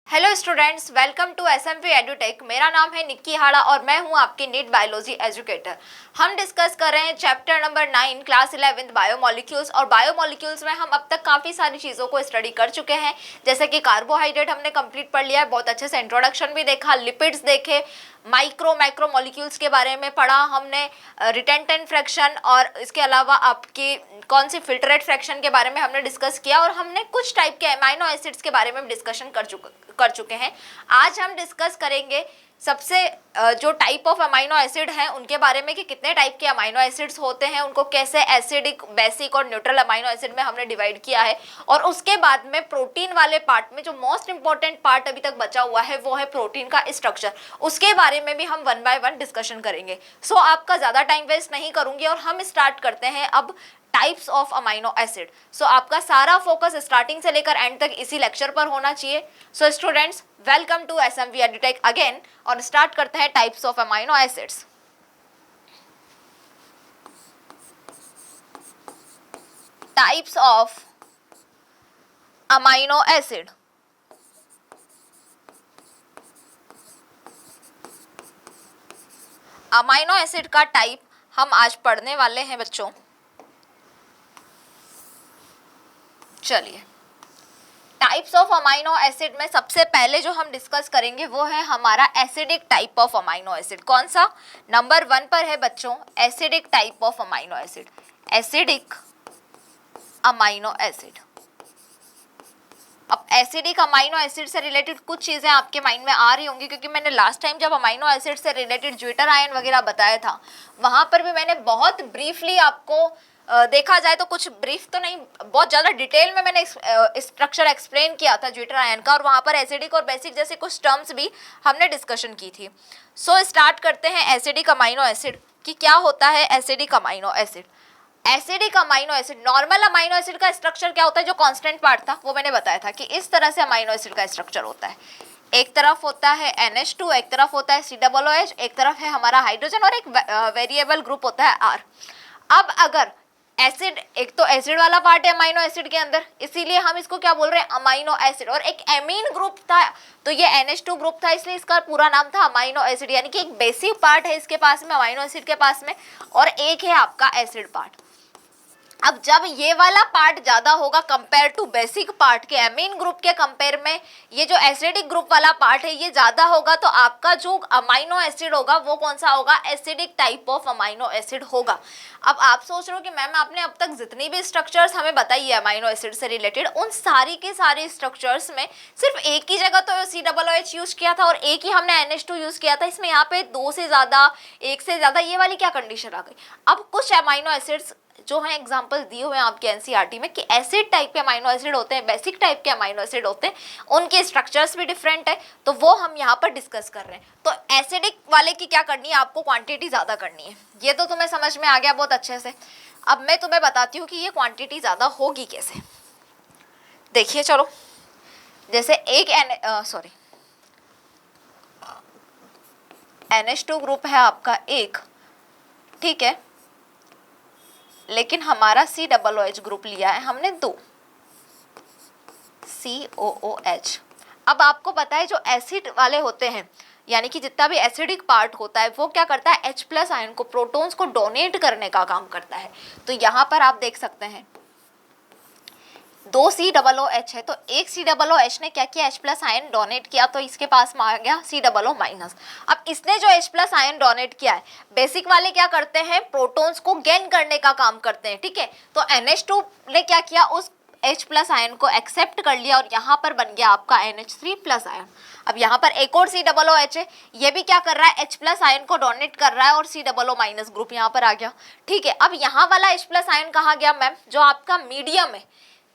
Hello students, welcome to SMV Edutech. मेरा नाम है निक्की हाड़ा और मैं हूं आपकी नीट बायोलॉजी एजुकेटर। हम डिस्कस कर रहे हैं चैप्टर नंबर 9 क्लास 11 बायोमोलिक्यूल्स। और बायोमोलिक्यूल्स में हम अब तक काफ़ी सारी चीज़ों को स्टडी कर चुके हैं, जैसे कि कार्बोहाइड्रेट हमने कंप्लीट पढ़ लिया है, बहुत अच्छे से इंट्रोडक्शन भी देखा, लिपिड्स देखे, माइक्रो मॉलिक्यूल्स के बारे में पढ़ा हमने, रिटेंटेंट फ्रैक्शन और इसके अलावा आपकी कौन सी फिल्टरेट फ्रैक्शन के बारे में हमने डिस्कस किया, और हमने कुछ टाइप के अमाइनो एसिड्स के बारे में भी डिस्कशन कर चुके हैं। आज हम डिस्कस करेंगे सबसे जो टाइप ऑफ अमाइनो एसिड हैं उनके बारे में, कि कितने टाइप के अमाइनो एसिड्स होते हैं, उनको कैसे एसिडिक, बेसिक और न्यूट्रल अमाइनो एसिड में हमने डिवाइड किया है। और उसके बाद में प्रोटीन वाले पार्ट में जो मोस्ट इंपॉर्टेंट पार्ट अभी तक बचा हुआ है वो है प्रोटीन का स्ट्रक्चर। उसके बारे में भी हम वन बाय वन डिस्कशन करेंगे। सो आपका ज़्यादा टाइम वेस्ट नहीं करूंगी और हम स्टार्ट करते हैं अब टाइप्स ऑफ अमाइनो एसिड। सो आपका सारा फोकस स्टार्टिंग से लेकर एंड तक इसी लेक्चर पर होना चाहिए। So students, welcome to SMV Edutech again, और स्टार्ट करते हैं types of amino acids. Types of amino acid. Amino acid का टाइप हम आज पढ़ने वाले हैं बच्चों। चलिए, टाइप्स ऑफ अमाइनो एसिड में सबसे पहले जो हम डिस्कस करेंगे वो है हमारा acidic type of amino acid. कौन सा? नंबर 1 पर है बच्चों acidic type of amino acid. Acidic amino acid. अब एसिडिक अमाइनो एसिड से रिलेटेड कुछ चीज़ें आपके माइंड में आ रही होंगी, क्योंकि मैंने लास्ट टाइम जब अमाइनो एसिड से रिलेटेड ज्विटर आयन वगैरह बताया था, वहाँ पर भी मैंने बहुत ब्रीफली आपको देखा जाए तो कुछ ब्रीफ तो नहीं, बहुत ज़्यादा डिटेल में मैंने स्ट्रक्चर एक्सप्लेन किया था ज्विटर आयन का, और वहाँ पर एसिडिक और बेसिक जैसे कुछ टर्म्स भी हमने डिस्कशन की थी। सो स्टार्ट करते हैं एसिडिक अमाइनो एसिड कि क्या होता है acidic amino acid. Acidic amino acid, normal amino acid का स्ट्रक्चर क्या होता है, जो कांस्टेंट पार्ट था वो मैंने बताया था कि इस तरह से अमाइनो एसिड का स्ट्रक्चर होता है। एक तरफ होता है NH2, एक तरफ होता है COOH, एक तरफ है हमारा हाइड्रोजन, और एक वेरिएबल ग्रुप होता है R। अब अगर एसिड, एक तो एसिड वाला पार्ट है अमाइनो एसिड के अंदर, इसीलिए हम इसको क्या बोल रहे हैं, अमाइनो एसिड। और एक एमीन ग्रुप था, तो ये NH2 ग्रुप था, इसलिए इसका पूरा नाम था अमाइनो एसिड। यानी कि एक बेसिक पार्ट है इसके पास में, अमाइनो एसिड के पास में, और एक है आपका एसिड पार्ट। अब जब ये वाला पार्ट ज्यादा होगा कंपेयर टू बेसिक पार्ट के, एमीन ग्रुप के कंपेयर में ये जो एसिडिक ग्रुप वाला पार्ट है ये ज्यादा होगा, तो आपका जो अमाइनो एसिड होगा वो कौन सा होगा, acidic type of amino acid होगा। अब आप सोच रहे हो कि मैम आपने अब तक जितनी भी स्ट्रक्चर्स हमें बताई है अमाइनो एसिड से रिलेटेड, उन सारी के सारे स्ट्रक्चर्स में सिर्फ एक ही जगह तो COOH यूज किया था और एक ही हमने NH2 यूज किया था, इसमें यहाँ पे 2 से ज्यादा, 1 से ज्यादा, ये वाली क्या कंडीशन आ गई। अब कुछ अमाइनो एसिड्स जो है एग्जांपल दिए हुए हैं आपके एनसीईआरटी में कि एसिड टाइप के अमाइनो एसिड होते हैं, बेसिक टाइप के अमाइनो एसिड होते हैं, उनके स्ट्रक्चर्स भी डिफरेंट है, तो वो हम यहाँ पर डिस्कस कर रहे हैं। तो एसिडिक वाले की क्या करनी है, आपको क्वांटिटी ज़्यादा करनी है, ये तो तुम्हें समझ में आ गया बहुत अच्छे से। अब मैं तुम्हें बताती हूँ कि ये क्वांटिटी ज़्यादा होगी कैसे। देखिए चलो, जैसे एक NH2 ग्रुप है आपका एक, ठीक है, लेकिन हमारा COOH ग्रुप लिया है हमने 2, COOH। अब आपको पता है जो एसिड वाले होते हैं, यानी कि जितना भी एसिडिक पार्ट होता है वो क्या करता है, H+ आयन को, प्रोटॉन्स को डोनेट करने का काम करता है। तो यहाँ पर आप देख सकते हैं 2 COOH है, तो एक COOH ने क्या किया, H+ आयन डोनेट किया, तो इसके पास में आ गया COO-। अब इसने जो H+ आयन डोनेट किया है, बेसिक वाले क्या करते हैं, प्रोटॉन्स को गेन करने का काम करते हैं, ठीक है। तो NH2 ने क्या किया, उस H+ आयन को एक्सेप्ट कर लिया और यहाँ पर बन गया आपका NH3+ आयन। अब यहाँ पर एक और COOH है, ये भी क्या कर रहा है, H+ आयन को डोनेट कर रहा है, और COO- ग्रुप यहाँ पर आ गया, ठीक है। अब यहाँ वाला H+ आयन कहाँ गया मैम, जो आपका मीडियम है,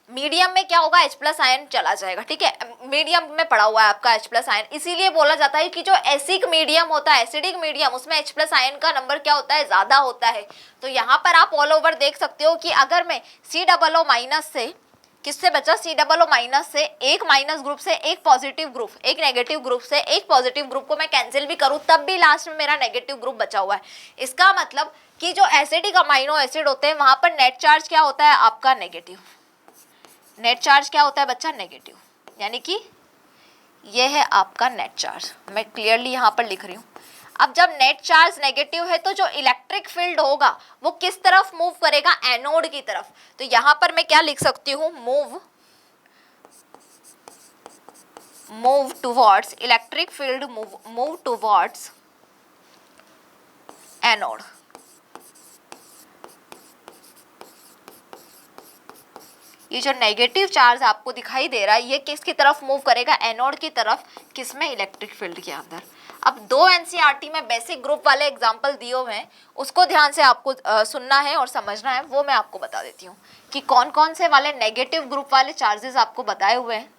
मीडियम में क्या होगा, H+ आयन चला जाएगा, ठीक है। मीडियम में पड़ा हुआ है आपका H+ आयन, इसीलिए बोला जाता है कि जो एसिडिक मीडियम होता है, एसिडिक मीडियम, उसमें H+ आयन का नंबर क्या होता है, ज्यादा होता है। तो यहाँ पर आप ऑल ओवर देख सकते हो कि अगर मैं COO- से, किससे बचा, COO- से एक माइनस ग्रुप से एक पॉजिटिव ग्रुप, एक नेगेटिव ग्रुप से एक पॉजिटिव ग्रुप को मैं कैंसिल भी करूं, तब भी लास्ट में मेरा नेगेटिव ग्रुप बचा हुआ है। इसका मतलब कि जो एसिडिक अमाइनो एसिड होते हैं वहां पर नेट चार्ज क्या होता है आपका, नेगेटिव। नेट चार्ज क्या होता है बच्चा, नेगेटिव। यानी कि ये है आपका नेट चार्ज, मैं क्लियरली यहाँ पर लिख रही हूँ। अब जब नेट चार्ज नेगेटिव है तो जो इलेक्ट्रिक फील्ड होगा वो किस तरफ मूव करेगा, एनोड की तरफ। तो यहाँ पर मैं क्या लिख सकती हूँ, move towards, electric field move towards anode. ये जो नेगेटिव चार्ज आपको दिखाई दे रहा है ये किसकी तरफ मूव करेगा, एनोड की तरफ, किसमें, इलेक्ट्रिक फील्ड के अंदर। अब 2 एनसीईआरटी में बेसिक ग्रुप वाले एग्जाम्पल दिए हुए हैं, उसको ध्यान से आपको सुनना है और समझना है, वो मैं आपको बता देती हूँ कि कौन कौन से वाले नेगेटिव ग्रुप वाले चार्जेस आपको बताए हुए हैं।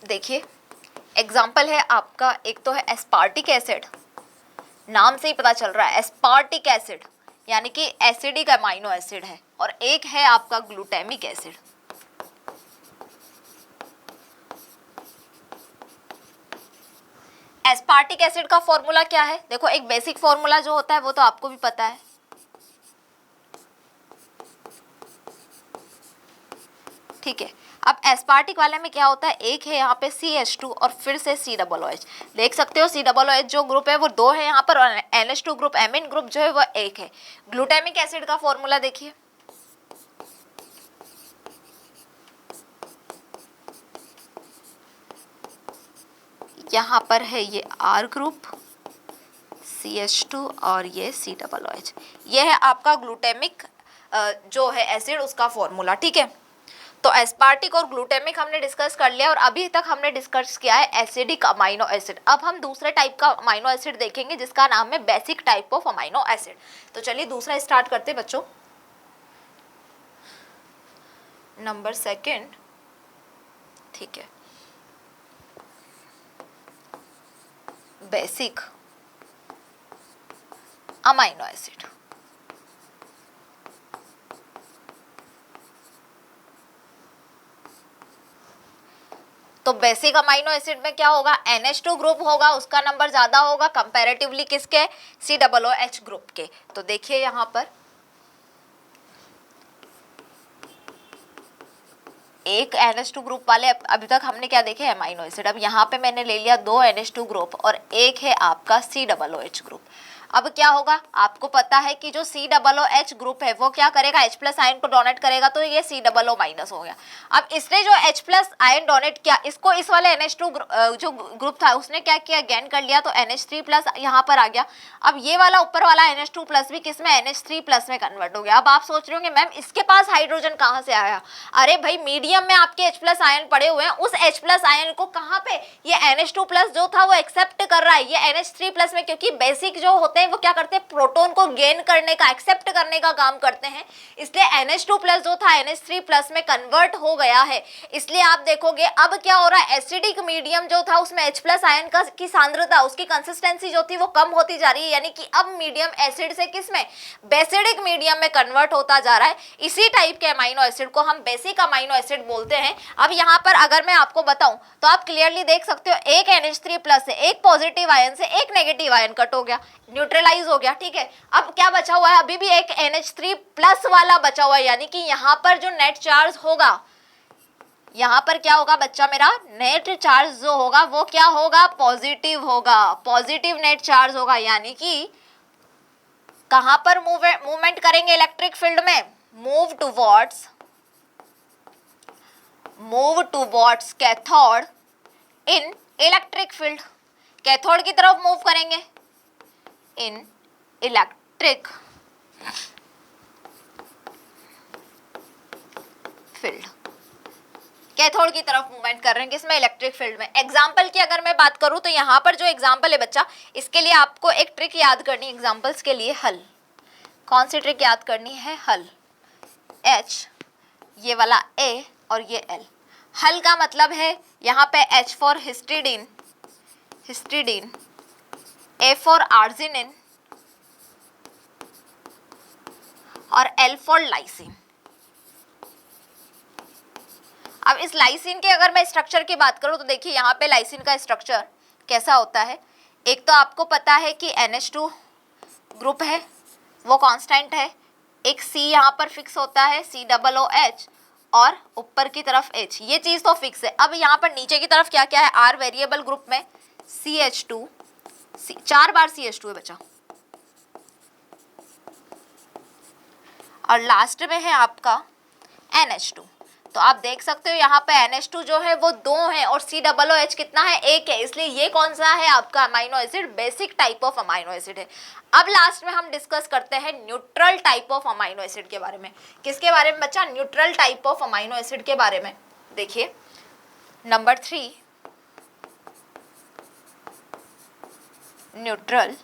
देखिए एग्जाम्पल है आपका, एक तो है एस्पार्टिक एसिड, नाम से ही पता चल रहा है एस्पार्टिक एसिड यानी कि एसिडिक अमाइनो एसिड है, और एक है आपका ग्लूटामिक एसिड। एस्पार्टिक एसिड का फॉर्मूला क्या है, देखो एक बेसिक फॉर्मूला जो होता है वो तो आपको भी पता है, ठीक है। अब एस्पार्टिक वाले में क्या होता है, एक है यहाँ पे CH2 और फिर से COOH, देख सकते हो COOH जो ग्रुप है वो 2 है यहाँ पर, और NH2 ग्रुप, एमीन ग्रुप जो है वो 1 है। ग्लूटामिक एसिड का फॉर्मूला देखिए, यहाँ पर है ये R ग्रुप, CH2 और ये COOH, ये है आपका ग्लूटामिक जो है एसिड, उसका फॉर्मूला, ठीक है। तो एस्पार्टिक और ग्लूटामिक हमने डिस्कस कर लिया, और अभी तक हमने डिस्कस किया है एसिडिक अमाइनो एसिड। अब हम दूसरे टाइप का अमाइनो एसिड देखेंगे जिसका नाम है basic type of amino acid. तो चलिए दूसरा स्टार्ट करते हैं बच्चों, नंबर 2, ठीक है, बेसिक अमाइनो एसिड। तो बेसिक अमाइनो एसिड में क्या होगा, NH2 ग्रुप होगा, उसका नंबर ज्यादा होगा कंपैरेटिवली किसके, COOH ग्रुप के। तो देखिए यहाँ पर एक NH2 ग्रुप वाले अभी तक हमने क्या देखे, अमाइनो एसिड। अब यहाँ पे मैंने ले लिया 2 NH2 ग्रुप और एक है आपका COOH ग्रुप। अब क्या होगा, आपको पता है कि जो COOH ग्रुप है वो क्या करेगा, H+ आयन को डोनेट करेगा, तो ये COO माइनस हो गया। अब इसने जो H+ आयन डोनेट किया, इसको इस वाले NH2 जो ग्रुप था उसने क्या किया, गेन कर लिया, तो NH3+ यहाँ पर आ गया। अब ये वाला ऊपर वाला NH2+ भी किस में, NH3+ में कन्वर्ट हो गया। अब आप सोच रहे होंगे मैम इसके पास हाइड्रोजन कहाँ से आया, अरे भाई मीडियम में आपके H+ आयन पड़े हुए हैं, उस H+ आयन को कहाँ पे ये NH2+ जो था वो एक्सेप्ट कर रहा है, ये NH3+ में, क्योंकि बेसिक जो होते हैं वो क्या करते हैं, प्रोटॉन को गेन करने का, एक्सेप्ट करने का काम करते हैं, इसलिए NH2+ जो था NH3+ में कन्वर्ट हो गया है। इसलिए आप देखोगे अब क्या हो रहा है, एसिडिक मीडियम जो था उसमें H+ आयन की सांद्रता, उसकी कंसिस्टेंसी जो थी वो कम होती जा रही है, यानी कि अब मीडियम एसिड से किस में, बेसिडिक मीडियम में कन्वर्ट होता जा रहा है। इसी टाइप के अमाइनो एसिड को हम बेसिक अमाइनो एसिड बोलते हैं। अब यहाँ पर अगर मैं आपको बताऊं तो आप क्लियरली देख सकते हो, एक NH3+ से, एक पॉजिटिव आयन से एक नेगेटिव आयन कट हो गया, न्यूट्रलाइज हो गया, ठीक है। अब क्या बचा हुआ है, अभी भी एक NH3+ वाला बचा हुआ है, यानी कि यहाँ पर जो नेट चार्ज होगा, यहाँ पर क्या होगा बच्चा मेरा, नेट चार्ज जो होगा वो क्या होगा, पॉजिटिव होगा, पॉजिटिव नेट चार्ज होगा, यानी कि कहां पर मूवमेंट करेंगे इलेक्ट्रिक फील्ड में, मूव टूवर्ड्स कैथोड इन इलेक्ट्रिक फील्ड, कैथोड की तरफ मूव करेंगे इन इलेक्ट्रिक फील्ड, कैथोड की तरफ मूवमेंट कर रहे हैं किसमें, इलेक्ट्रिक फील्ड में। एग्जाम्पल की अगर मैं बात करूं तो यहाँ पर जो एग्जाम्पल है बच्चा, इसके लिए आपको एक ट्रिक याद करनी है, एग्जाम्पल्स के लिए हल। कौन सी ट्रिक याद करनी है, हल, H, ये वाला A और ये L। हल का मतलब है यहाँ पे H for histidine, A for arginine और L फॉर लाइसिन। अब इस लाइसिन के अगर मैं स्ट्रक्चर की बात करूं तो देखिए यहाँ पे लाइसिन का स्ट्रक्चर कैसा होता है। एक तो आपको पता है कि NH2 ग्रुप है वो कांस्टेंट है, एक C यहाँ पर फिक्स होता है COOH और ऊपर की तरफ H, ये चीज तो फिक्स है। अब यहाँ पर नीचे की तरफ क्या क्या है, R वेरिएबल ग्रुप में CH2, 4 बार CH2 है बचा, और लास्ट में है आपका NH2। तो आप देख सकते हो यहाँ पे NH2 जो है वो 2 है और COOH कितना है, 1 है, इसलिए ये कौन सा है आपका amino acid, basic type of amino acid है। अब लास्ट में हम डिस्कस करते हैं neutral type of amino acid के बारे में। किसके बारे में बच्चा, neutral type of amino acid के बारे में। देखिए नंबर 3, न्यूट्रल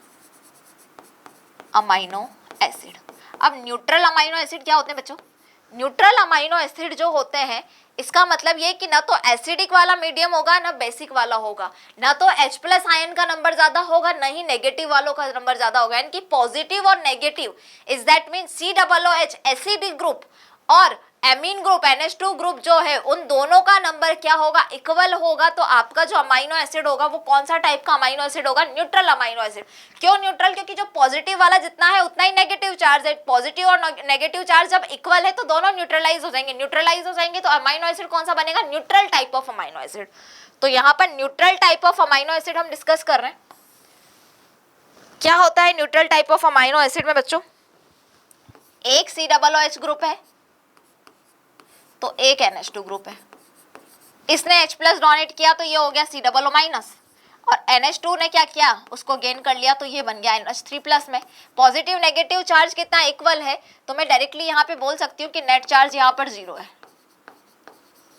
अमाइनो एसिड। अब न्यूट्रल अमाइनो एसिड क्या होते हैं बच्चों, न्यूट्रल अमाइनो एसिड जो होते हैं इसका मतलब ये कि ना तो एसिडिक वाला मीडियम होगा ना बेसिक वाला होगा, ना तो H+ आयन का नंबर ज्यादा होगा ना ही नेगेटिव वालों का नंबर ज्यादा होगा, यानी कि पॉजिटिव और negative is that mean COOH acidic group और एमीन ग्रुप NH2 ग्रुप जो है उन दोनों का नंबर क्या होगा, इक्वल होगा। तो आपका जो अमाइनो एसिड होगा वो कौन सा टाइप का अमाइनो एसिड होगा, न्यूट्रल अमाइनो एसिड। क्यों न्यूट्रल, क्योंकि जो पॉजिटिव वाला जितना है उतना ही नेगेटिव चार्ज है, पॉजिटिव और नेगेटिव चार्ज जब इक्वल है तो दोनों न्यूट्रलाइज हो जाएंगे, न्यूट्रलाइज हो जाएंगे तो अमाइनो एसिड कौन सा बनेगा, neutral type of amino acid. तो यहाँ पर neutral type of amino acid हम डिस्कस कर रहे हैं। क्या होता है neutral type of amino acid में बच्चों, एक COOH ग्रुप है तो एक NH2 ग्रुप है, इसने H+ डोनेट किया तो ये हो गया COO-, और NH2 ने क्या किया, उसको गेन कर लिया तो ये बन गया NH3+ में। पॉजिटिव नेगेटिव चार्ज कितना इक्वल है, तो मैं डायरेक्टली यहाँ पे बोल सकती हूँ कि नेट चार्ज यहाँ पर 0 है,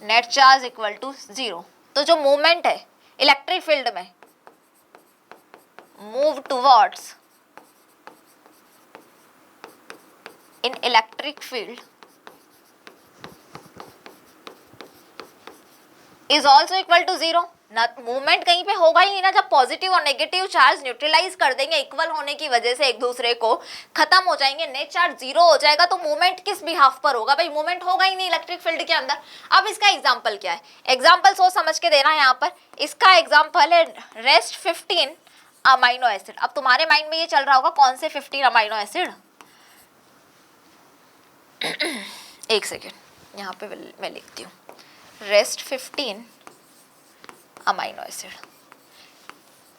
नेट चार्ज इक्वल टू 0। तो जो मूवमेंट है इलेक्ट्रिक फील्ड में, move towards in electric field is also equal to 0। ना मूवमेंट कहीं पे होगा ही नहीं ना, जब पॉजिटिव और नेगेटिव चार्ज न्यूट्रलाइज कर देंगे इक्वल होने की वजह से एक दूसरे को, खत्म हो जाएंगे, नेट चार्ज 0 हो जाएगा, तो मूवमेंट किस बिहाफ पर होगा भाई, मूवमेंट होगा ही नहीं इलेक्ट्रिक फील्ड के अंदर। अब इसका एग्जांपल क्या है, एग्जांपल सोच समझ के देना है यहाँ पर। इसका एग्जांपल है रेस्ट 15 अमाइनो एसिड। अब तुम्हारे माइंड में ये चल रहा होगा कौन से 15 अमाइनो एसिड, एक सेकेंड यहाँ पे मैं लिखती हूँ, rest 15 amino acid.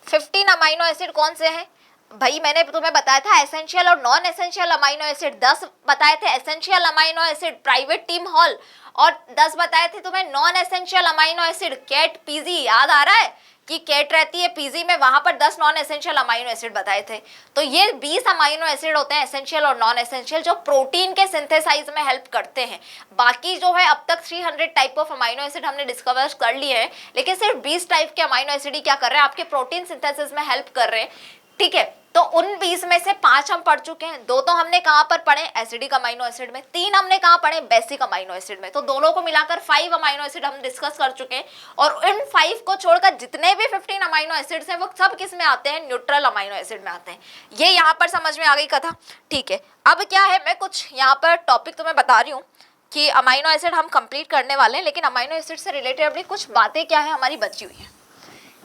15 amino acid कौन से हैं भाई, मैंने तुम्हें बताया था एसेंशियल और नॉन एसेंशियल अमाइनो एसिड 10 बताए थे, essential amino acid private team hall, और 10 बताए थे तुम्हें non essential amino acid cat PG. याद आ रहा है कि कैट रहती है पीजी में, वहां पर 10 नॉन एसेंशियल अमाइनो एसिड बताए थे। तो ये 20 अमाइनो एसिड होते हैं एसेंशियल और नॉन एसेंशियल, जो प्रोटीन के सिंथेसाइज में हेल्प करते हैं। बाकी जो है अब तक 300 टाइप ऑफ अमाइनो एसिड हमने डिस्कवर कर लिए हैं, लेकिन सिर्फ 20 टाइप के अमाइनो एसिड ही क्या कर रहे हैं, आपके प्रोटीन सिंथेसिस में हेल्प कर रहे हैं। ठीक है, तो उन 20 में से 5 हम पढ़ चुके हैं, 2 तो हमने कहाँ पर पढ़े, एसिडिक अमाइनो एसिड में, 3 हमने कहाँ पढ़े, बेसिक अमाइनो एसिड में। तो दोनों को मिलाकर 5 अमाइनो एसिड हम डिस्कस कर चुके हैं, और इन 5 को छोड़कर जितने भी 15 अमाइनो एसिड्स हैं वो सब किस में आते हैं, न्यूट्रल अमाइनो एसिड में आते हैं। ये यहाँ पर समझ में आ गई कथा। ठीक है, अब क्या है, मैं कुछ यहाँ पर टॉपिक तुम्हें बता रही हूँ कि अमाइनो एसिड हम कंप्लीट करने वाले हैं, लेकिन अमाइनो एसिड से रिलेटेड अपनी कुछ बातें क्या है हमारी बची हुई है।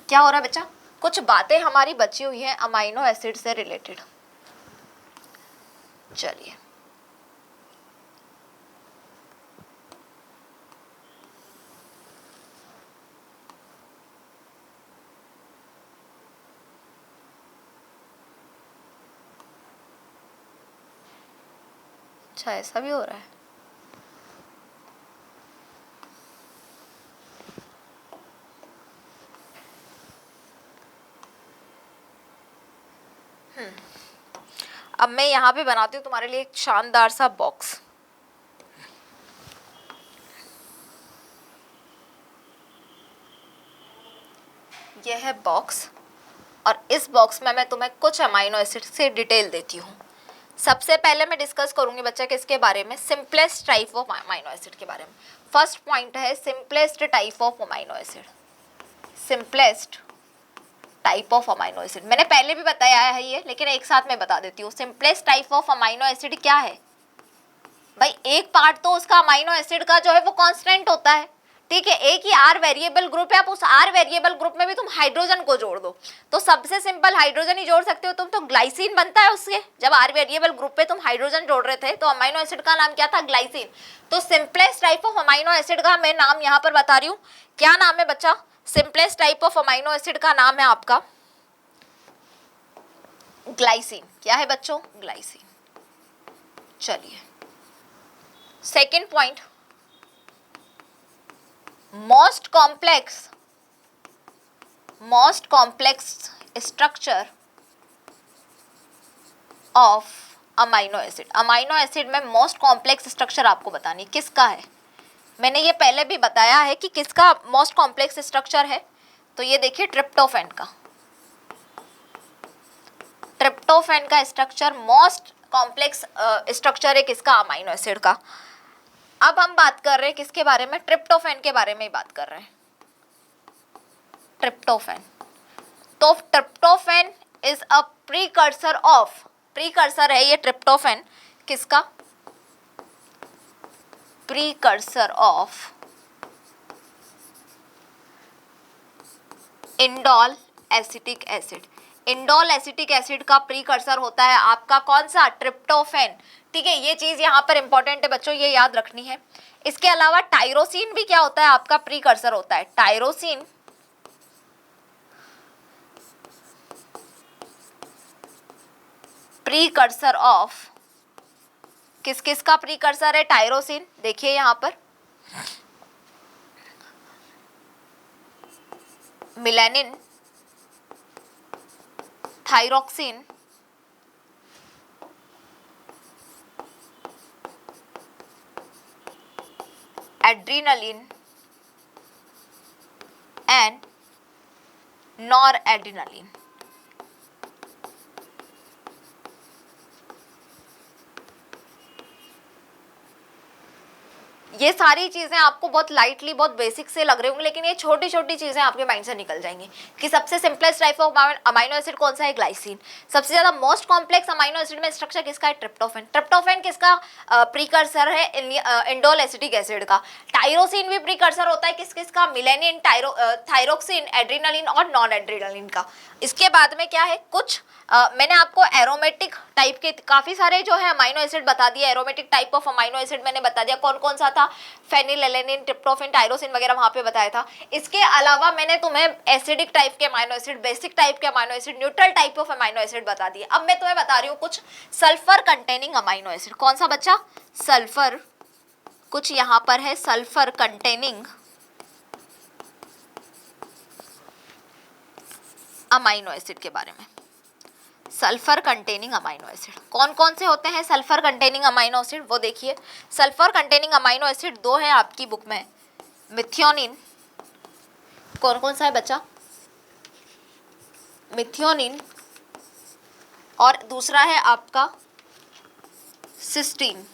क्या हो रहा है बच्चा, कुछ बातें हमारी बची हुई हैं अमाइनो एसिड से रिलेटेड। चलिए, अच्छा ऐसा भी हो रहा है। अब मैं यहाँ पे बनाती हूँ तुम्हारे लिए एक शानदार सा बॉक्स। यह है बॉक्स, और इस बॉक्स में मैं तुम्हें कुछ अमाइनो एसिड से डिटेल देती हूँ। सबसे पहले मैं डिस्कस करूंगी बच्चा किसके बारे में, simplest type of amino acid के बारे में। फर्स्ट पॉइंट है simplest type of amino acid. Simplest type of amino acid मैंने पहले भी बताया है ये, लेकिन एक साथ में बता देती हूँ। Simplest type of amino acid क्या है भाई, एक पार्ट तो उसका अमाइनो एसिड का जो है वो कांस्टेंट होता है, ठीक है, एक ही R वेरिएबल ग्रुप है, आप उस R वेरिएबल ग्रुप में भी तुम हाइड्रोजन को जोड़ दो तो सबसे सिंपल हाइड्रोजन ही जोड़ सकते हो तुम, तो ग्लाइसिन बनता है उससे। जब R वेरिएबल ग्रुप पे तुम हाइड्रोजन जोड़ रहे थे तो अमाइनो एसिड का नाम क्या था, ग्लाइसिन। तो simplest type of amino acid का मैं नाम यहाँ पर बता रही हूँ, क्या नाम है बच्चा, simplest type of amino acid का नाम है आपका ग्लाइसिन। क्या है बच्चों, ग्लाइसिन। चलिए second point, most complex structure of amino acid. Amino acid में मोस्ट कॉम्प्लेक्स स्ट्रक्चर आपको बतानी किसका है, मैंने ये पहले भी बताया है कि किसका मोस्ट कॉम्प्लेक्स स्ट्रक्चर है। तो ये देखिए ट्रिप्टोफैन का, ट्रिप्टोफैन का स्ट्रक्चर मोस्ट कॉम्प्लेक्स स्ट्रक्चर है किसका, अमाइनो एसिड का। अब हम बात कर रहे हैं किसके बारे में, ट्रिप्टोफैन के बारे में ही बात कर रहे हैं, ट्रिप्टोफैन। तो tryptophan is a precursor of, precursor है ये ट्रिप्टोफैन किसका, precursor of indole acetic acid. Indole acetic acid का प्रीकर्सर होता है आपका कौन सा, ट्रिप्टोफैन। ठीक है, ये चीज यहाँ पर इंपॉर्टेंट है बच्चों, ये याद रखनी है। इसके अलावा टायरोसिन भी क्या होता है आपका, प्रीकर्सर होता है। टायरोसिन प्रीकर्सर ऑफ किस किस का प्रीकर्सर है, टायरोसिन। देखिए यहाँ पर melanin, thyroxine, adrenaline and noradrenaline. ये सारी चीजें आपको बहुत लाइटली, बहुत बेसिक से लग रही होंगी, लेकिन ये छोटी छोटी चीजें आपके माइंड से निकल जाएंगी कि सबसे simplest type of amino acid कौन सा है, ग्लाइसिन। सबसे ज्यादा मोस्ट कॉम्प्लेक्स अमाइनो एसिड में स्ट्रक्चर किसका है, ट्रिप्टोफैन। ट्रिप्टोफैन किसका प्रीकर्सर है, इंडोल एसिटिक एसिड का। टायरोसिन भी प्रीकर्सर होता है किस किसका, मिलेनिन, थायरोक्सिन, एड्रेनालिन और नॉन एड्रेनालिन का। इसके बाद में क्या है, कुछ मैंने आपको एरोमेटिक टाइप के काफी सारे जो है अमाइनो एसिड बता दिए। Aromatic type of amino acid मैंने बता दिया कौन कौन सा था, फेनिलएलेनिन, ट्रिप्टोफैन, टायरोसिन वगैरह वहां पे बताया था। इसके अलावा मैंने तुम्हें एसिडिक टाइप के अमाइनो एसिड, बेसिक टाइप के amino acid, neutral type of amino acid बता दिए। अब मैं तुम्हें बता रही हूँ कुछ सल्फर कंटेनिंग अमाइनो एसिड। कौन सा बच्चा, सल्फर। कुछ यहाँ पर है सल्फर कंटेनिंग अमाइनो एसिड के बारे में। सल्फर कंटेनिंग अमाइनो एसिड कौन कौन से होते हैं, सल्फर कंटेनिंग अमाइनो एसिड वो देखिए। सल्फर कंटेनिंग अमाइनो एसिड दो है आपकी बुक में, मिथियोनिन, कौन कौन सा है बच्चा, मिथियोनिन, और दूसरा है आपका सिस्टीन।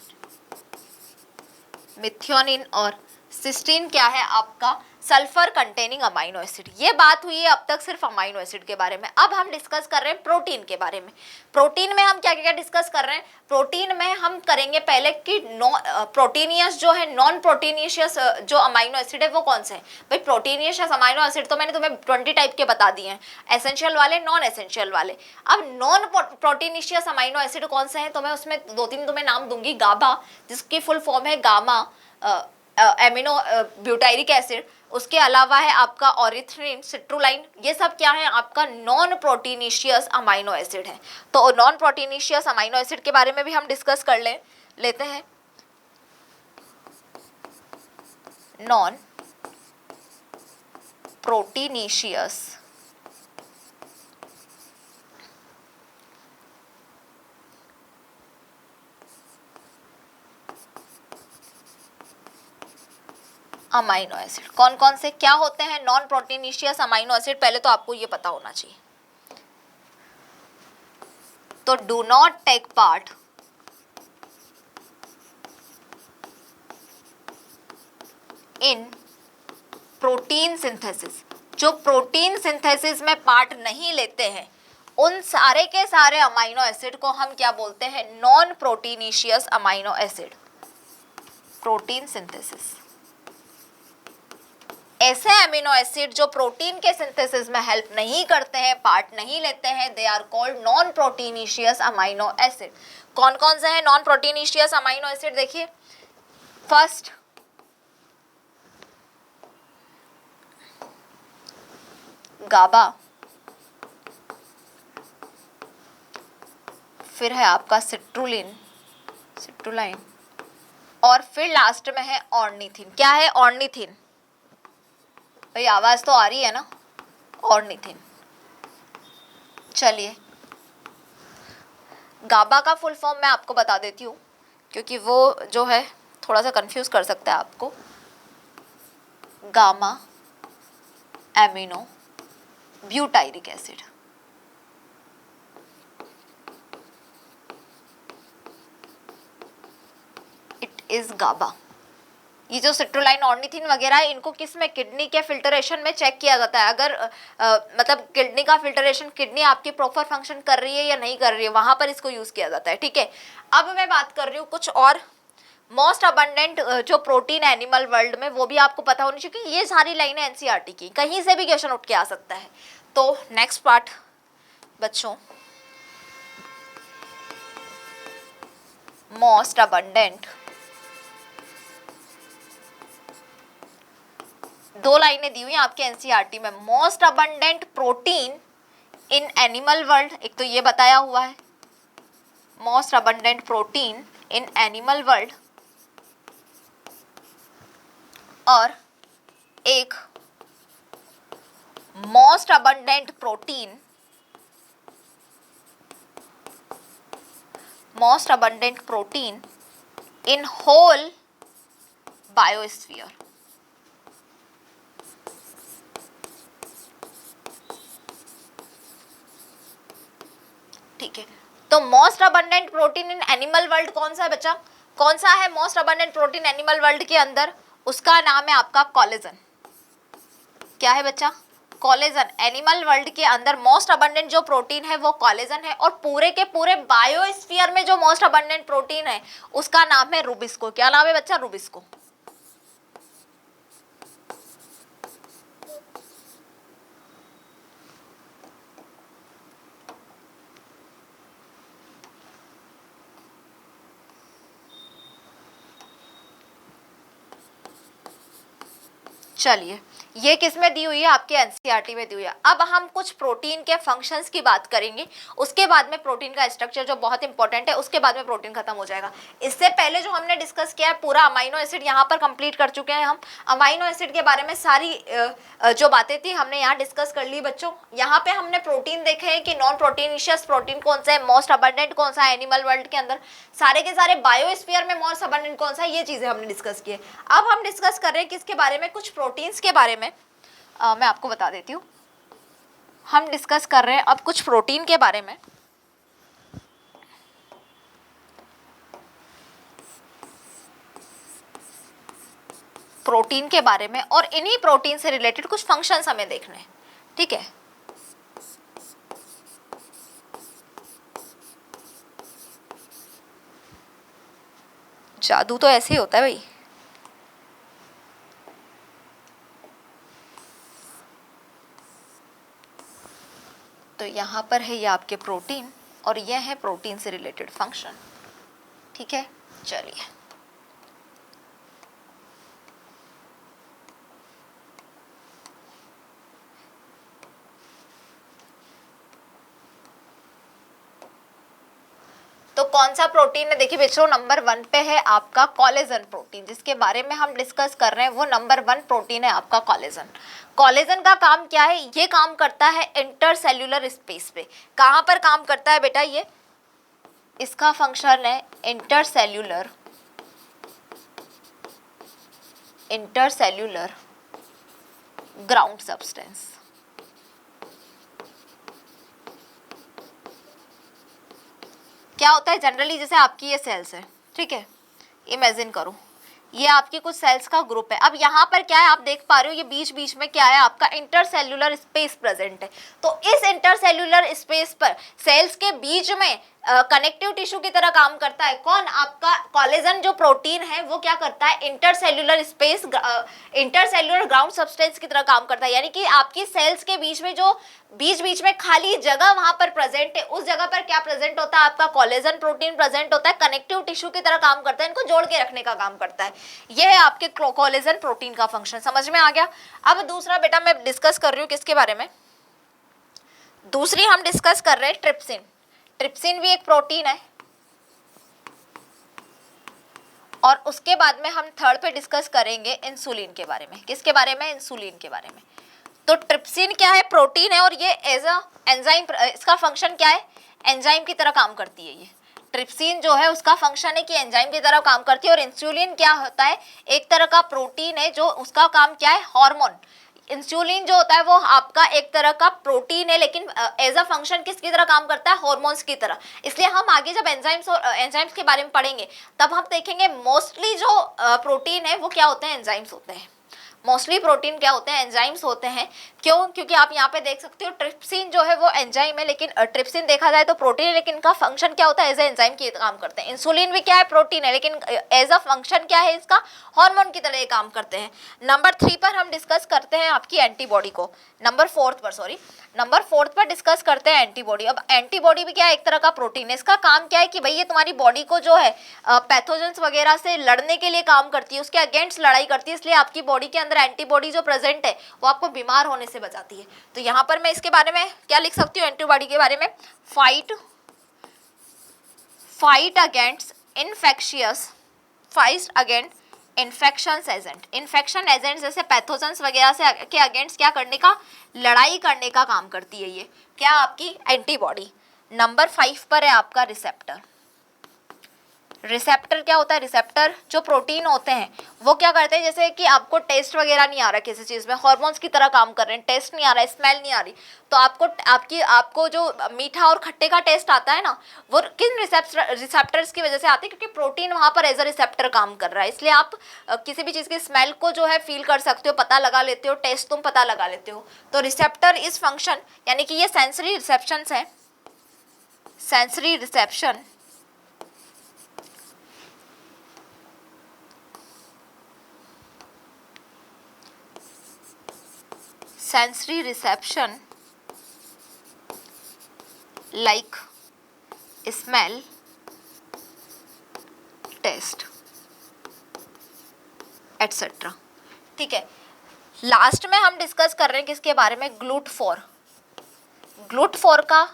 मिथियोनिन और सिस्टीन क्या है आपका, सल्फर कंटेनिंग अमाइनो एसिड। ये बात हुई है अब तक सिर्फ अमाइनो एसिड के बारे में। अब हम डिस्कस कर रहे हैं प्रोटीन के बारे में। प्रोटीन में हम क्या क्या डिस्कस कर रहे हैं, प्रोटीन में हम करेंगे पहले कि प्रोटीनियस जो है, नॉन प्रोटीनिशियस जो अमाइनो एसिड है वो कौन से हैं। भाई प्रोटीनियस अमाइनो एसिड तो मैंने तुम्हें 20 टाइप के बता दिए हैं, एसेंशियल वाले, नॉन एसेंशियल वाले। अब नॉन प्रोटीनिशियस अमाइनो एसिड कौन से हैं, तो मैं उसमें दो तीन तुम्हें नाम दूंगी। गाबा, जिसकी फुल फॉर्म है गामा एमिनो ब्यूटाइरिक एसिड। उसके अलावा है आपका ऑरिथ्रिन, सिट्रुलाइन। ये सब क्या है आपका नॉन प्रोटीनिशियस अमाइनो एसिड है। तो नॉन प्रोटीनिशियस अमाइनो एसिड के बारे में भी हम डिस्कस कर लेते हैं। नॉन प्रोटीनिशियस अमाइनो एसिड कौन कौन से क्या होते हैं, नॉन प्रोटीनिशियस अमाइनो एसिड, पहले तो आपको ये पता होना चाहिए। तो do not take part in protein synthesis. जो प्रोटीन सिंथेसिस में पार्ट नहीं लेते हैं उन सारे के सारे अमाइनो एसिड को हम क्या बोलते हैं, non proteinaceous amino acid. Protein synthesis ऐसे अमीनो एसिड जो प्रोटीन के सिंथेसिस में हेल्प नहीं करते हैं, पार्ट नहीं लेते हैं, they are called non proteinaceous amino acid. कौन कौन से हैं नॉन प्रोटीनिशियस अमीनो एसिड? देखिए, फर्स्ट गाबा, फिर है आपका सिट्रुलिन, सिट्रुलाइन, और फिर लास्ट में है ऑर्निथिन। क्या है ऑर्निथिन? भाई आवाज तो आ रही है ना, ऑर्निथिन। चलिए, गाबा का फुल फॉर्म मैं आपको बता देती हूँ, क्योंकि वो जो है थोड़ा सा कंफ्यूज कर सकता है आपको। Gamma amino butyric acid. It is GABA. ये जो सिट्रोलाइन, ऑर्निथिन वगैरह है, इनको किस में, किडनी के फिल्टरेशन में चेक किया जाता है। अगर मतलब किडनी का फिल्टरेशन, किडनी आपकी प्रॉपर फंक्शन कर रही है या नहीं कर रही है, वहां पर इसको यूज किया जाता है। ठीक है, अब मैं बात कर रही हूँ कुछ और मोस्ट अबंडेंट जो प्रोटीन एनिमल वर्ल्ड में, वो भी आपको पता होनी चाहिए। ये सारी लाइनें एनसीईआरटी की, कहीं से भी क्वेश्चन उठ के आ सकता है। तो नेक्स्ट पार्ट बच्चों, मोस्ट अबंडेंट, दो लाइनें दी हुई हैं आपके एनसीईआरटी में। Most abundant protein in animal world, एक तो ये बताया हुआ है most abundant protein in animal world, और एक most abundant protein, most abundant protein in whole biosphere. ठीक है, तो most abundant protein in animal world कौन सा है बच्चा? कौन सा है most abundant protein animal world के अंदर? उसका नाम है आपका कोलेजन। क्या है बच्चा? कोलेजन। एनिमल वर्ल्ड के अंदर मोस्ट अबंडेंट जो प्रोटीन है वो कोलेजन है, और पूरे के पूरे बायोस्फीयर में जो मोस्ट अबंडेंट प्रोटीन है उसका नाम है रूबिस्को। क्या नाम है बच्चा? रूबिस्को। चलिए, ये किस में दी हुई है? आपके एनसीईआरटी में दी हुई है। अब हम कुछ प्रोटीन के फंक्शंस की बात करेंगे, उसके बाद में प्रोटीन का स्ट्रक्चर जो बहुत इंपॉर्टेंट है, उसके बाद में प्रोटीन खत्म हो जाएगा। इससे पहले जो हमने डिस्कस किया है पूरा अमाइनो एसिड यहाँ पर कंप्लीट कर चुके हैं हम। अमाइनो एसिड के बारे में सारी जो बातें थी हमने यहाँ डिस्कस कर ली बच्चों। यहाँ पे हमने प्रोटीन देखे हैं कि नॉन प्रोटीनिशियस प्रोटीन कौन सा है, मोस्ट अबंडेंट कौन सा है एनिमल वर्ल्ड के अंदर, सारे के सारे बायोस्फीयर में मोस्ट अबंडेंट कौन सा है, ये चीजें हमने डिस्कस की है। अब हम डिस्कस कर रहे हैं किसके बारे में? कुछ प्रोटीन्स के बारे में। मैं आपको बता देती हूँ, हम डिस्कस कर रहे हैं अब कुछ प्रोटीन के बारे में। प्रोटीन के बारे में, और इन्हीं प्रोटीन से रिलेटेड कुछ फंक्शंस हमें देखने हैं। ठीक है, जादू तो ऐसे ही होता है भाई। तो यहाँ पर है ये आपके प्रोटीन, और ये है प्रोटीन से रिलेटेड फंक्शन। ठीक है, चलिए तो कौन सा प्रोटीन है? देखिए बच्चों, नंबर 1 पे है आपका कोलेजन प्रोटीन, जिसके बारे में हम डिस्कस कर रहे हैं वो नंबर 1 प्रोटीन है आपका कोलेजन। कोलेजन का काम क्या है? ये काम करता है इंटरसेल्यूलर स्पेस पे। कहाँ पर काम करता है बेटा ये? इसका फंक्शन है इंटरसेल्यूलर ग्राउंड सब्सटेंस। क्या होता है जनरली, जैसे आपकी ये सेल्स है, ठीक है, इमेजिन करो ये आपकी कुछ सेल्स का ग्रुप है। अब यहाँ पर क्या है, आप देख पा रहे हो ये बीच बीच में क्या है आपका इंटरसेल्यूलर स्पेस प्रेजेंट है। तो इस इंटरसेल्यूलर स्पेस पर सेल्स के बीच में कनेक्टिव टिश्यू की तरह काम करता है। कौन? आपका कोलेजन जो प्रोटीन है वो क्या करता है, intercellular space, intercellular ground substance की तरह काम करता है। यानी कि आपकी सेल्स के बीच में जो बीच में खाली जगह वहां पर प्रेजेंट है, उस जगह पर क्या प्रेजेंट होता है, आपका कोलेजन प्रोटीन प्रेजेंट होता है, कनेक्टिव टिश्यू की तरह काम करता है, इनको जोड़ के रखने का काम करता है। यह है आपके कोलेजन प्रोटीन का फंक्शन। समझ में आ गया? अब दूसरा बेटा मैं डिस्कस कर रही हूँ किसके बारे में, दूसरी हम डिस्कस कर रहे हैं ट्रिप्सिन। ट्रिप्सिन भी एक प्रोटीन है। और उसके बाद में हम थर्ड पे डिस्कस करेंगे इंसुलिन के बारे में। किसके बारे में? इंसुलिन के बारे में। तो ट्रिप्सिन क्या है? प्रोटीन है और ये एज अ एंजाइम, इसका फंक्शन क्या है? एंजाइम की तरह काम करती है। ये ट्रिप्सिन जो है उसका फंक्शन है कि एंजाइम की तरह काम करती है। और इंसुलिन क्या होता है? एक तरह का प्रोटीन है जो उसका काम क्या है? हार्मोन। इंसुलिन जो होता है वो आपका एक तरह का प्रोटीन है, लेकिन एज अ फंक्शन किसकी तरह काम करता है? हार्मोन्स की तरह। इसलिए हम आगे जब एंजाइम्स और एंजाइम्स के बारे में पढ़ेंगे तब हम देखेंगे मोस्टली जो प्रोटीन है वो क्या होते हैं? एंजाइम्स होते हैं। मोस्टली प्रोटीन क्या होते हैं? एंजाइम्स होते हैं। क्यों? क्योंकि आप यहाँ पे देख सकते हो ट्रिप्सिन जो है वो एंजाइम है, लेकिन ट्रिप्सिन देखा जाए तो प्रोटीन है, लेकिन इनका फंक्शन क्या होता है? एज ए एंजाइम की काम करते हैं। इंसुलिन भी क्या है? प्रोटीन है, लेकिन एज अ फंक्शन क्या है इसका? हार्मोन की तरह ये काम करते हैं। नंबर 3 पर हम डिस्कस करते हैं आपकी एंटीबॉडी को। नंबर 4 पर डिस्कस करते हैं एंटीबॉडी। अब एंटीबॉडी भी क्या है? एक तरह का प्रोटीन है। इसका काम क्या है कि भाई ये तुम्हारी बॉडी को जो है पैथोजेंस वगैरह से लड़ने के लिए काम करती है, उसके अगेंस्ट लड़ाई करती है। इसलिए आपकी बॉडी के अंदर एंटीबॉडी जो प्रेजेंट है वो आपको बीमार होने से बचाती है। तो यहाँ पर मैं इसके बारे में क्या लिख सकती हूँ? एंटीबॉडी के बारे में, fight against infection agent. Infection agent जैसे पैथोजेंस वगैरह से के अगेंस्ट क्या करने का? लड़ाई करने का काम करती है ये क्या? आपकी एंटीबॉडी। नंबर 5 पर है आपका रिसेप्टर। रिसेप्टर क्या होता है? रिसेप्टर जो प्रोटीन होते हैं वो क्या करते हैं, जैसे कि आपको टेस्ट वगैरह नहीं आ रहा किसी चीज़ में, हार्मोन्स की तरह काम कर रहे हैं, टेस्ट नहीं आ रहा है, स्मेल नहीं आ रही, तो आपको जो मीठा और खट्टे का टेस्ट आता है ना, वो किन रिसेप्टर्स की वजह से आती है? क्योंकि प्रोटीन वहाँ पर एज अ रिसेप्टर काम कर रहा है। इसलिए आप किसी भी चीज़ की स्मेल को जो है फील कर सकते हो, पता लगा लेते हो, टेस्ट तुम पता लगा लेते हो। तो रिसेप्टर इस फंक्शन, यानी कि ये सेंसरी रिसेप्शंस है, sensory reception sensory reception like smell, taste, etc. ठीक है। लास्ट में हम डिस्कस कर रहे हैं किसके बारे में? GLUT4। GLUT4 का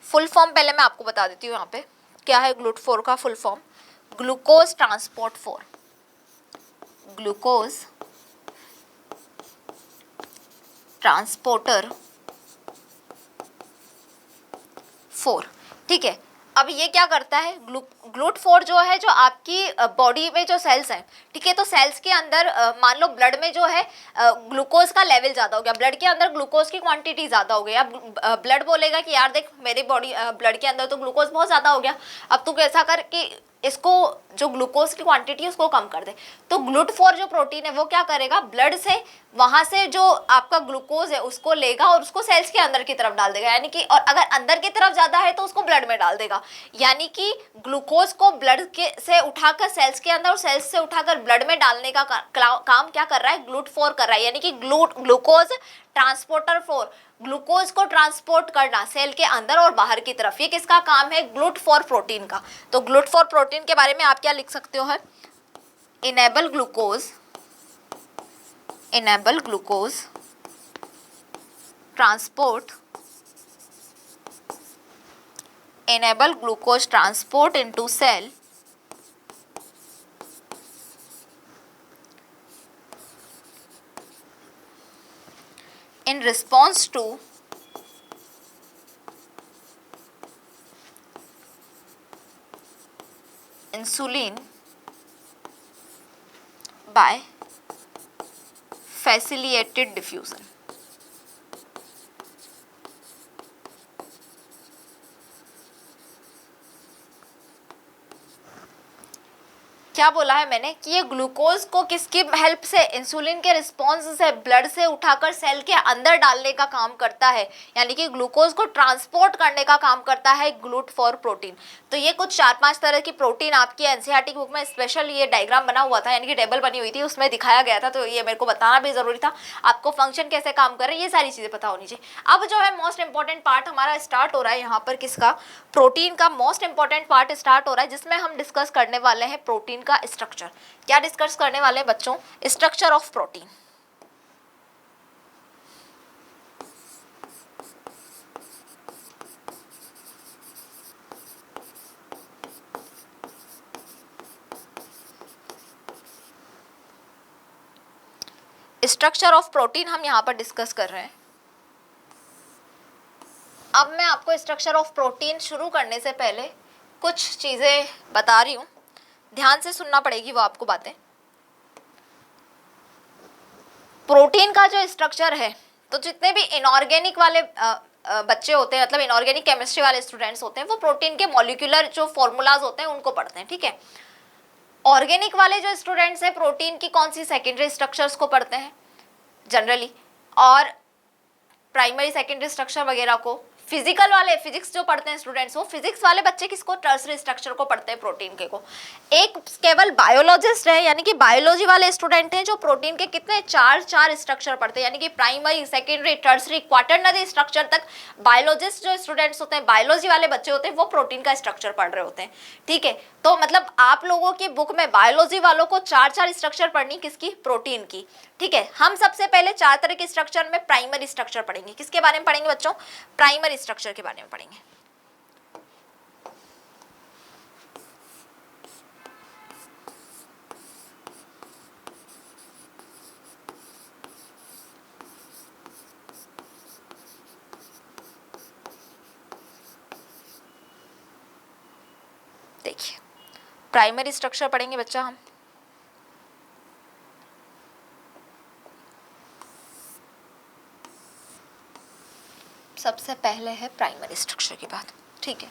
फुल फॉर्म पहले मैं आपको बता देती हूँ यहाँ पे क्या है। GLUT4 का full form glucose transport 4, glucose transporter 4। ठीक है। अब ये क्या करता है? GLUT4 जो है, जो आपकी बॉडी में जो सेल्स हैं, ठीक है, तो सेल्स के अंदर मान लो ब्लड में जो है ग्लूकोज का लेवल ज़्यादा हो गया, ब्लड के अंदर ग्लूकोज की क्वांटिटी ज़्यादा हो गई। अब ब्लड बोलेगा कि यार देख मेरी बॉडी ब्लड के अंदर तो ग्लूकोज बहुत ज़्यादा हो गया, अब तू कैसा कर कि इसको जो ग्लूकोज की क्वांटिटी है उसको कम कर दे। तो GLUT4 जो प्रोटीन है वो क्या करेगा? ब्लड से वहां से जो आपका ग्लूकोज है उसको लेगा और उसको सेल्स के अंदर की तरफ डाल देगा, यानी कि, और अगर अंदर की तरफ ज्यादा है तो उसको ब्लड में डाल देगा। यानी कि ग्लूकोज को ब्लड के से उठाकर सेल्स के अंदर और सेल्स से उठाकर ब्लड में डालने का काम क्या कर रहा है? GLUT4 कर रहा है। यानी कि ग्लूकोज ट्रांसपोर्टर 4, ग्लूकोज को ट्रांसपोर्ट करना सेल के अंदर और बाहर की तरफ, ये किसका काम है? GLUT4 प्रोटीन का। तो GLUT4 प्रोटीन के बारे में आप क्या लिख सकते हो? है enable glucose transport into cell in response to insulin by facilitated diffusion। क्या बोला है मैंने कि ये ग्लूकोज को किसकी हेल्प से, इंसुलिन के रिस्पॉन्स से ब्लड से उठाकर सेल के अंदर डालने का काम करता है, यानी कि ग्लूकोज को ट्रांसपोर्ट करने का काम करता है ग्लूट फॉर प्रोटीन। तो ये कुछ 4-5 तरह की प्रोटीन आपकी एनसीईआरटी बुक में स्पेशल ये डायग्राम बना हुआ था, यानी कि टेबल बनी हुई थी, उसमें दिखाया गया था, तो ये मेरे को बताना भी जरूरी था। आपको फंक्शन कैसे काम कर रहे हैं ये सारी चीजें पता होनी चाहिए। अब जो है मोस्ट इंपॉर्टेंट पार्ट हमारा स्टार्ट हो रहा है यहाँ पर, किसका, प्रोटीन का मोस्ट इंपॉर्टेंट पार्ट स्टार्ट हो रहा है, जिसमें हम डिस्कस करने वाले हैं प्रोटीन का स्ट्रक्चर। क्या डिस्कस करने वाले हैं बच्चों? Structure of protein. Structure of protein हम यहां पर डिस्कस कर रहे हैं। अब मैं आपको स्ट्रक्चर ऑफ प्रोटीन शुरू करने से पहले कुछ चीजें बता रही हूं, ध्यान से सुनना पड़ेगी वो आपको बातें। प्रोटीन का जो स्ट्रक्चर है, तो जितने भी इनऑर्गेनिक वाले बच्चे होते हैं, मतलब इनऑर्गेनिक केमिस्ट्री वाले स्टूडेंट्स होते हैं, वो प्रोटीन के मॉलिक्यूलर जो फॉर्मूलाज होते हैं उनको पढ़ते हैं, ठीक है। ऑर्गेनिक वाले जो स्टूडेंट्स हैं प्रोटीन की कौन सी सेकेंडरी स्ट्रक्चर्स को पढ़ते हैं जनरली, और प्राइमरी सेकेंडरी स्ट्रक्चर वगैरह को। फिजिकल वाले, फिजिक्स जो पढ़ते हैं स्टूडेंट्स, वो फिजिक्स वाले बच्चे किसको, टर्सरी स्ट्रक्चर को पढ़ते हैं प्रोटीन के को। एक केवल बायोलॉजिस्ट है, यानी कि बायोलॉजी वाले स्टूडेंट हैं, जो प्रोटीन के कितने चार स्ट्रक्चर पढ़ते हैं, यानी कि primary, secondary, tertiary, quaternary structure तक। बायोलॉजिस्ट जो स्टूडेंट्स होते हैं, बायोलॉजी वाले बच्चे होते हैं, वो प्रोटीन का स्ट्रक्चर पढ़ रहे होते हैं, ठीक है। तो मतलब आप लोगों की बुक में बायोलॉजी वालों को 4 स्ट्रक्चर पढ़नी, किसकी, प्रोटीन की, ठीक है। हम सबसे पहले 4 तरह के स्ट्रक्चर में प्राइमरी स्ट्रक्चर पढ़ेंगे। किसके बारे में पढ़ेंगे बच्चों? प्राइमरी स्ट्रक्चर के बारे में पढ़ेंगे। देखिए, प्राइमरी स्ट्रक्चर पढ़ेंगे बच्चा हम। सबसे पहले है प्राइमरी स्ट्रक्चर की बात, ठीक है।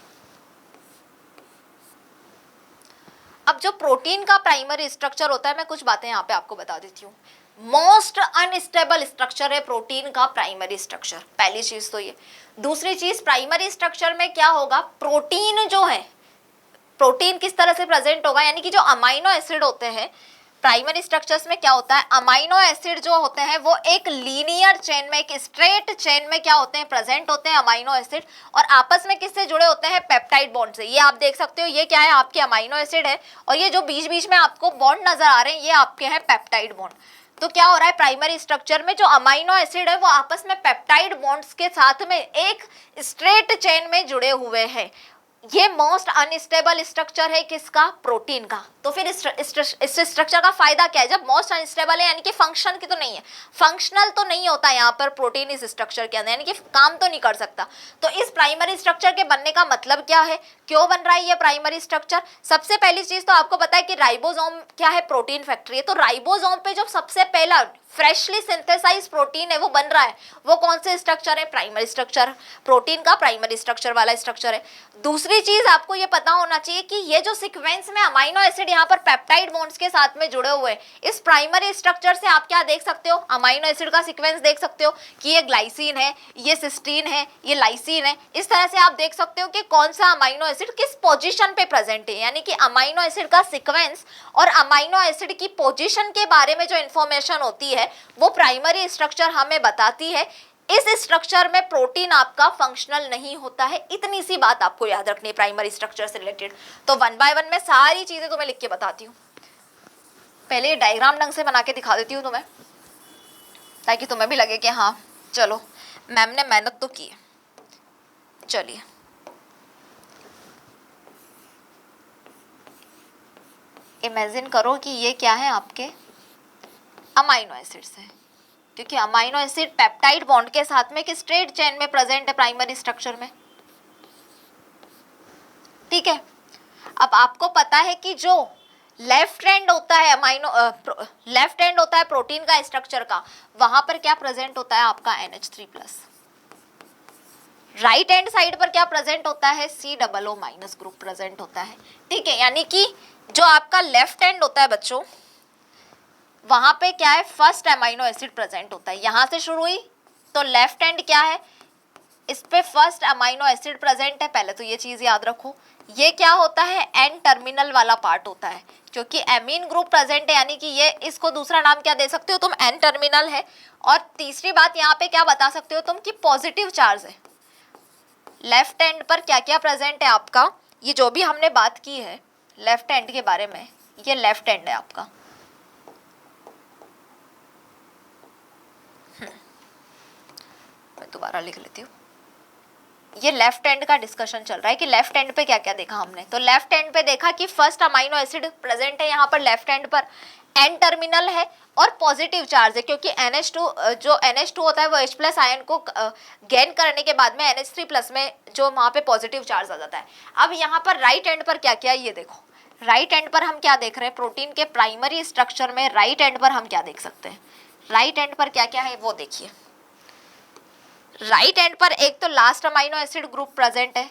अब जो प्रोटीन का प्राइमरी स्ट्रक्चर होता है, मैं कुछ बातें यहाँ पे आपको बता देती हूँ। मोस्ट अनस्टेबल स्ट्रक्चर है प्रोटीन का प्राइमरी स्ट्रक्चर, पहली चीज तो ये। दूसरी चीज, प्राइमरी स्ट्रक्चर में क्या होगा, प्रोटीन जो है, प्रोटीन किस तरह से प्रेजेंट होगा, यानी कि जो अमाइनो एसिड होते हैं प्राइमरी स्ट्रक्चर्स में, क्या होता है, अमाइनो एसिड जो होते हैं वो एक लीनियर चेन में, एक स्ट्रेट चेन में क्या होते हैं, प्रेजेंट होते हैं अमाइनो एसिड, और आपस में किससे जुड़े होते हैं, पेप्टाइड बॉन्ड से। ये आप देख सकते हो, ये क्या है, आपके अमाइनो एसिड है, और ये जो बीच बीच में आपको बॉन्ड नजर आ रहे हैं, ये आपके हैं पेप्टाइड बॉन्ड। तो क्या हो रहा है, प्राइमरी स्ट्रक्चर में जो अमाइनो एसिड है वो आपस में पेप्टाइड बॉन्ड्स के साथ में एक स्ट्रेट चेन में जुड़े हुए हैं। ये मोस्ट अनस्टेबल स्ट्रक्चर है किसका, प्रोटीन का। तो फिर इस स्ट्रक्चर का फायदा क्या है, जब मोस्ट अनस्टेबल है, यानी कि फंक्शन की तो नहीं है, फंक्शनल तो नहीं होता यहाँ पर प्रोटीन इस स्ट्रक्चर के अंदर, यानी कि काम तो नहीं कर सकता। तो इस प्राइमरी स्ट्रक्चर के बनने का मतलब क्या है, क्यों बन रहा है ये प्राइमरी स्ट्रक्चर? सबसे पहली चीज तो आपको पता है कि राइबोसोम क्या है, प्रोटीन फैक्ट्री है। तो राइबोसोम पे जो सबसे पहला फ्रेशली सिंथेसाइज प्रोटीन है वो बन रहा है, वो कौन से स्ट्रक्चर है, प्राइमरी स्ट्रक्चर, प्रोटीन का प्राइमरी स्ट्रक्चर वाला स्ट्रक्चर है। दूसरी चीज आपको ये पता होना चाहिए कि ये जो सीक्वेंस में अमाइनो एसिड यहाँ पर पेप्टाइड बॉन्ड्स के साथ में जुड़े हुए हैं, इस प्राइमरी स्ट्रक्चर से आप क्या देख सकते हो, अमाइनो एसिड का सीक्वेंस देख सकते हो कि ये ग्लाइसिन है, ये सिस्टीन है, ये लाइसिन है। इस तरह से आप देख सकते हो कि कौन सा अमाइनो एसिड किस पोजीशन पे प्रेजेंट है, यानी कि अमाइनो एसिड का सीक्वेंस और अमाइनो एसिड की पोजीशन के बारे में जो इंफॉर्मेशन होती है वो प्राइमरी स्ट्रक्चर हमें बताती है। इस स्ट्रक्चर में प्रोटीन आपका फंक्शनल नहीं होता है, इतनी सी बात आपको याद रखनी है प्राइमरी स्ट्रक्चर से रिलेटेड। तो 1 बाय 1 में सारी चीजें तुम्हें लिख के बताती हूँ। पहले डायग्राम ढंग से बना के दिखा देती हूँ तुम्हें, ताकि तुम्हें भी लगे कि हाँ चलो मैम ने मेहनत तो की है। चलिए, इमेजिन करो कि ये क्या है, आपके अमाइनो एसिड्स है, क्योंकि अमाइनो एसिड पेप्टाइड बॉन्ड के साथ में एक स्ट्रेट चेन में प्रेजेंट है प्राइमरी स्ट्रक्चर में, ठीक है। अब आपको पता है कि जो लेफ्ट एंड होता है लेफ्ट एंड होता है प्रोटीन का स्ट्रक्चर का, वहां पर क्या प्रेजेंट होता है आपका NH3+। राइट हैंड साइड पर क्या प्रेजेंट होता है, COO- ग्रुप प्रेजेंट होता है, ठीक है। यानी कि जो आपका लेफ्ट हैंड होता है बच्चों, वहां पे क्या है, फर्स्ट अमाइनो एसिड प्रेजेंट होता है। यहां से शुरू हुई तो लेफ्ट हैंड क्या है, इस पे फर्स्ट अमाइनो एसिड प्रेजेंट है, पहले तो ये चीज याद रखो। ये क्या होता है, एन टर्मिनल वाला पार्ट होता है, क्योंकि एमीन ग्रुप प्रेजेंट है, यानी कि ये, इसको दूसरा नाम क्या दे सकते हो तुम, एन टर्मिनल है। और तीसरी बात यहाँ पे क्या बता सकते हो तुम, कि पॉजिटिव चार्ज है। लेफ्ट हैंड पर क्या क्या प्रेजेंट है आपका, ये जो भी हमने बात की है लेफ्ट हैंड के बारे में, ये लेफ्ट हैंड है आपका। मैं दोबारा लिख लेती हूँ। ये लेफ्ट हैंड का डिस्कशन चल रहा है कि लेफ्ट हैंड पे क्या क्या देखा हमने। तो लेफ्ट हैंड पे देखा कि फर्स्ट अमाइनो एसिड प्रेजेंट है यहाँ पर लेफ्ट हैंड पर, एन टर्मिनल है और पॉजिटिव चार्ज है, क्योंकि NH2 जो NH2 होता है वो H+ आयन को गेन करने के बाद में NH3+ में जो वहाँ पे पॉजिटिव चार्ज आ जाता है। अब यहाँ पर राइट हैंड पर क्या क्या है ये देखो। राइट हैंड पर हम क्या देख रहे हैं, प्रोटीन के प्राइमरी स्ट्रक्चर में राइट हैंड पर हम क्या देख सकते हैं, राइट हैंड पर क्या क्या है वो देखिए। राइट हैंड पर एक तो last amino acid group present है,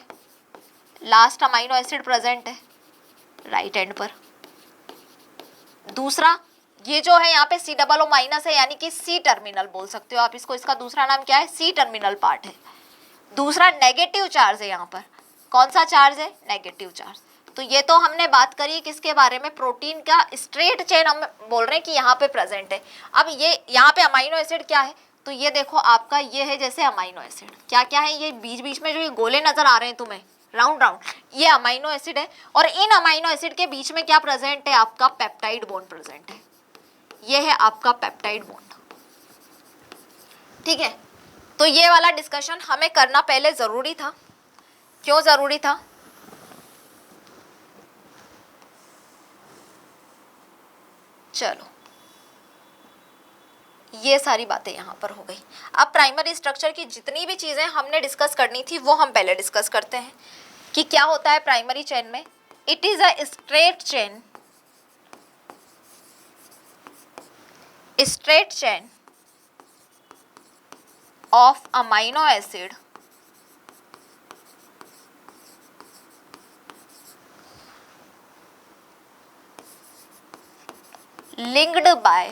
लास्ट अमाइनो एसिड प्रेजेंट है राइट हैंड पर। दूसरा ये जो है यहाँ पे C+O- है, यानी कि सी टर्मिनल बोल सकते हो आप इसको, इसका दूसरा नाम क्या है, सी टर्मिनल पार्ट है। दूसरा नेगेटिव चार्ज है यहाँ पर, कौन सा चार्ज है, नेगेटिव चार्ज। तो ये तो हमने बात करी किसके बारे में, प्रोटीन का स्ट्रेट चेन हम बोल रहे हैं कि यहाँ पे प्रेजेंट है। अब ये यहाँ पे अमाइनो एसिड क्या है, तो ये देखो आपका ये है जैसे अमाइनो एसिड, क्या क्या है, ये बीच बीच में जो ये गोले नजर आ रहे हैं तुम्हें राउंड राउंड, ये अमाइनो एसिड है। और इन अमाइनो एसिड के बीच में क्या प्रेजेंट है, आपका पेप्टाइड बॉन्ड प्रेजेंट है, ये है आपका पेप्टाइड बॉन्ड। ठीक है, तो ये वाला डिस्कशन हमें करना पहले जरूरी था। क्यों जरूरी था, चलो ये सारी बातें यहाँ पर हो गई। अब प्राइमरी स्ट्रक्चर की जितनी भी चीज़ें हमने डिस्कस करनी थी वो हम पहले डिस्कस करते हैं कि क्या होता है प्राइमरी चेन में। It is a straight chain, straight chain of amino acid linked by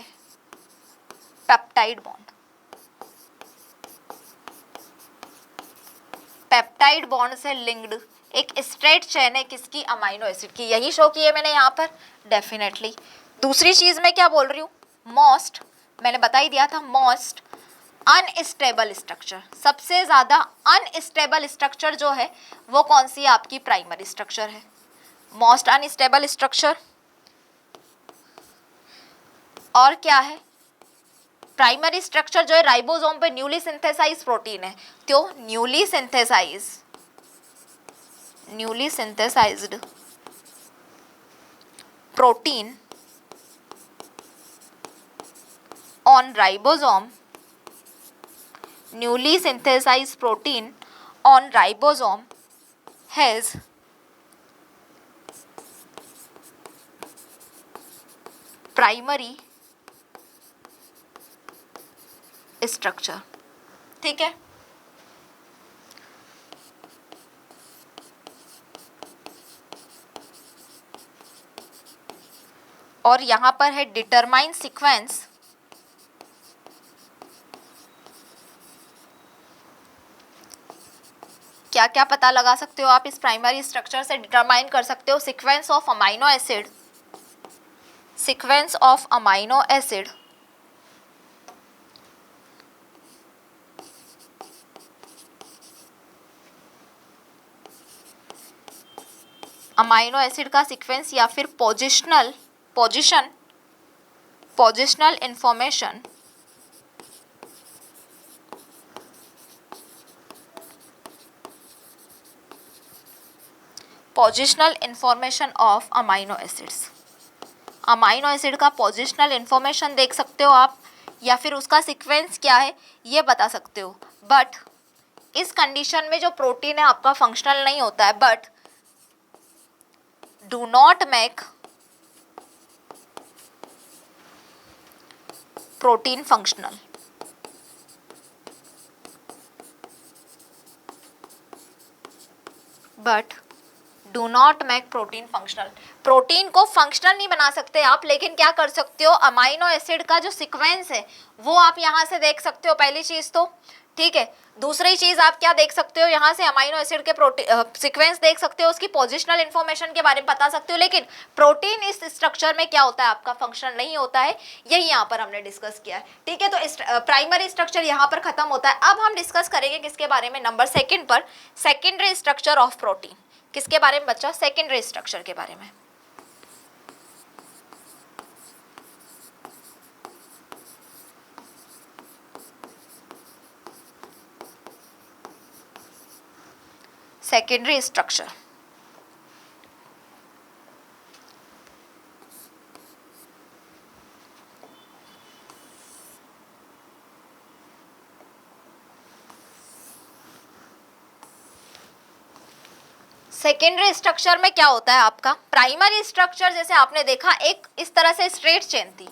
peptide bond। Peptide bond से लिंक्ड एक स्ट्रेट चेन है किसकी, अमाइनो एसिड की। यही शो किए मैंने यहाँ पर, डेफिनेटली। दूसरी चीज मैं क्या बोल रही हूँ, मोस्ट, मैंने बता ही दिया था, मोस्ट अनस्टेबल स्ट्रक्चर, सबसे ज्यादा अनस्टेबल स्ट्रक्चर जो है वो कौन सी है, आपकी प्राइमरी स्ट्रक्चर है। मोस्ट अनस्टेबल स्ट्रक्चर और क्या है, प्राइमरी स्ट्रक्चर जो है राइबोसोम पे न्यूली सिंथेसाइज प्रोटीन है, तो newly synthesised protein on ribosome, newly synthesized protein on ribosome has primary structure। ठीक है, और यहां पर है डिटरमाइन सीक्वेंस क्या क्या पता लगा सकते हो आप इस प्राइमरी स्ट्रक्चर से, डिटरमाइन कर सकते हो sequence of amino acid, sequence of amino acid amino acid का सीक्वेंस या फिर positional information positional information of amino acids. Amino acid का पोजिशनल इंफॉर्मेशन देख सकते हो आप, या फिर उसका सीक्वेंस क्या है ये बता सकते हो। बट इस कंडीशन में जो प्रोटीन है आपका फंक्शनल नहीं होता है, but do not make protein functional. but do not make protein functional. Protein को फंक्शनल नहीं बना सकते आप, लेकिन क्या कर सकते हो, अमाइनो एसिड का जो सीक्वेंस है वो आप यहाँ से देख सकते हो, पहली चीज तो, ठीक है। दूसरी चीज आप क्या देख सकते हो, यहाँ से अमाइनो एसिड के प्रोटीन सीक्वेंस देख सकते हो, उसकी पोजिशनल इंफॉर्मेशन के बारे में बता सकते हो, लेकिन प्रोटीन इस स्ट्रक्चर में क्या होता है आपका, फंक्शनल नहीं होता है। यही यहाँ पर हमने डिस्कस किया है, ठीक है। तो प्राइमरी स्ट्रक्चर यहाँ पर खत्म होता है। अब हम डिस्कस करेंगे किसके बारे में, नंबर सेकंड पर, सेकेंडरी स्ट्रक्चर ऑफ प्रोटीन। किसके बारे में बच्चा, सेकेंडरी स्ट्रक्चर के बारे में। सेकेंडरी स्ट्रक्चर, सेकेंडरी स्ट्रक्चर में क्या होता है आपका, प्राइमरी स्ट्रक्चर जैसे आपने देखा एक इस तरह से स्ट्रेट चेन थी,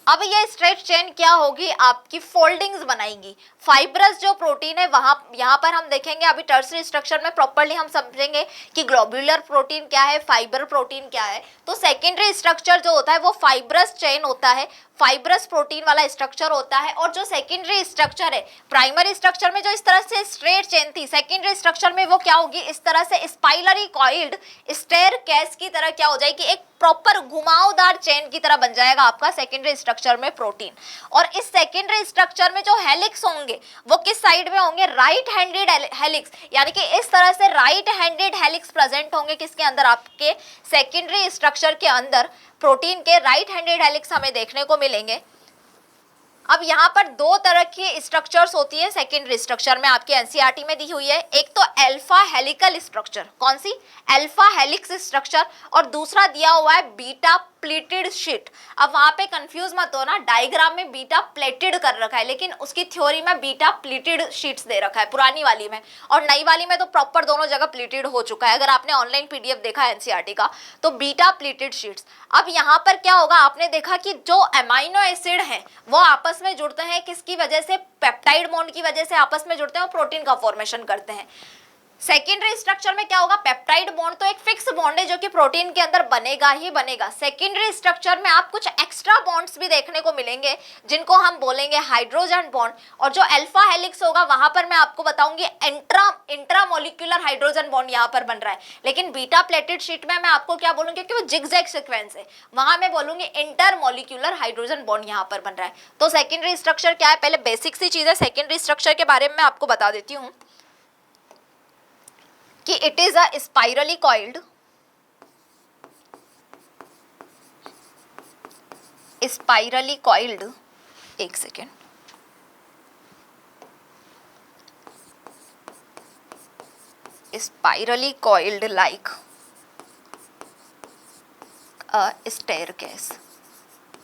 अब ये स्ट्रेट चेन क्या होगी, आपकी फोल्डिंग्स बनाएंगी। फाइब्रस जो प्रोटीन है वहां यहाँ पर हम देखेंगे, अभी टर्सरी स्ट्रक्चर में प्रॉपर्ली हम समझेंगे कि ग्लोब्यूलर प्रोटीन क्या है, फाइबर प्रोटीन क्या है। तो सेकेंडरी स्ट्रक्चर जो होता है वो फाइब्रस चेन होता है, फाइब्रस प्रोटीन वाला स्ट्रक्चर होता है। और जो सेकेंडरी स्ट्रक्चर है, प्राइमरी स्ट्रक्चर में जो इस तरह से स्ट्रेट चेन थी, सेकेंडरी स्ट्रक्चर में वो क्या होगी, इस तरह से स्पाइरली कॉइल्ड स्टेयरकेस की तरह क्या हो जाएगी, एक प्रॉपर घुमावदार चेन की तरह बन जाएगा आपका सेकेंडरी स्ट्रक्चर में प्रोटीन। और इस सेकेंडरी स्ट्रक्चर में जो हेलिक्स होंगे वो किस साइड में होंगे, राइट हैंडेड हेलिक्स, यानी कि इस तरह से राइट हैंडेड हेलिक्स प्रेजेंट होंगे किसके अंदर, आपके सेकेंडरी स्ट्रक्चर के अंदर प्रोटीन के राइट हैंडेड हेलिक्स हमें देखने को मिलेंगे। अब यहाँ पर दो तरह की स्ट्रक्चर्स होती है सेकेंडरी स्ट्रक्चर में, आपके एनसीईआरटी में दी हुई है। एक तो अल्फा हेलिकल स्ट्रक्चर, कौन सी, अल्फा हेलिक्स स्ट्रक्चर, और दूसरा दिया हुआ है बीटा प्लेटेड शीट। अब वहां पे कंफ्यूज मत हो ना, डायग्राम में बीटा प्लेटेड कर रखा है, लेकिन उसकी थ्योरी में बीटा प्लेटेड शीट्स दे रखा है, पुरानी वाली में। और नई वाली में तो प्रॉपर दोनों जगह प्लेटेड हो चुका है, अगर आपने ऑनलाइन पीडीएफ देखा है एनसीईआरटी का, तो बीटा प्लेटेड शीट्स। अब यहाँ पर क्या होगा, आपने देखा कि जो अमाइनो एसिड है वो आपस में जुड़ते हैं, किसकी वजह से, पेप्टाइड बॉन्ड की वजह से आपस में जुड़ते हैं और प्रोटीन का फॉर्मेशन करते हैं। सेकेंडरी स्ट्रक्चर में क्या होगा, पेप्टाइड बॉन्ड तो एक फिक्स बॉन्ड है जो कि प्रोटीन के अंदर बनेगा ही बनेगा। सेकेंडरी स्ट्रक्चर में आप कुछ एक्स्ट्रा बॉन्ड्स भी देखने को मिलेंगे जिनको हम बोलेंगे हाइड्रोजन बॉन्ड। और जो अल्फा हेलिक्स होगा वहां पर मैं आपको बताऊंगी इंट्रामोलिक्यूलर हाइड्रोजन बॉन्ड यहाँ पर बन रहा है। लेकिन बीटा प्लेटेड शीट में मैं आपको क्या बोलूंगी, क्योंकि वो जिगजैग सीक्वेंस है, वहां मैं बोलूंगी इंटरमोलिक्यूलर हाइड्रोजन बॉन्ड यहाँ पर बन रहा है। तो सेकेंडरी स्ट्रक्चर क्या है, पहले बेसिक सी चीज है सेकेंडरी स्ट्रक्चर के बारे में मैं आपको बता देती हूँ कि it is a spirally coiled एक second, spirally coiled like a staircase.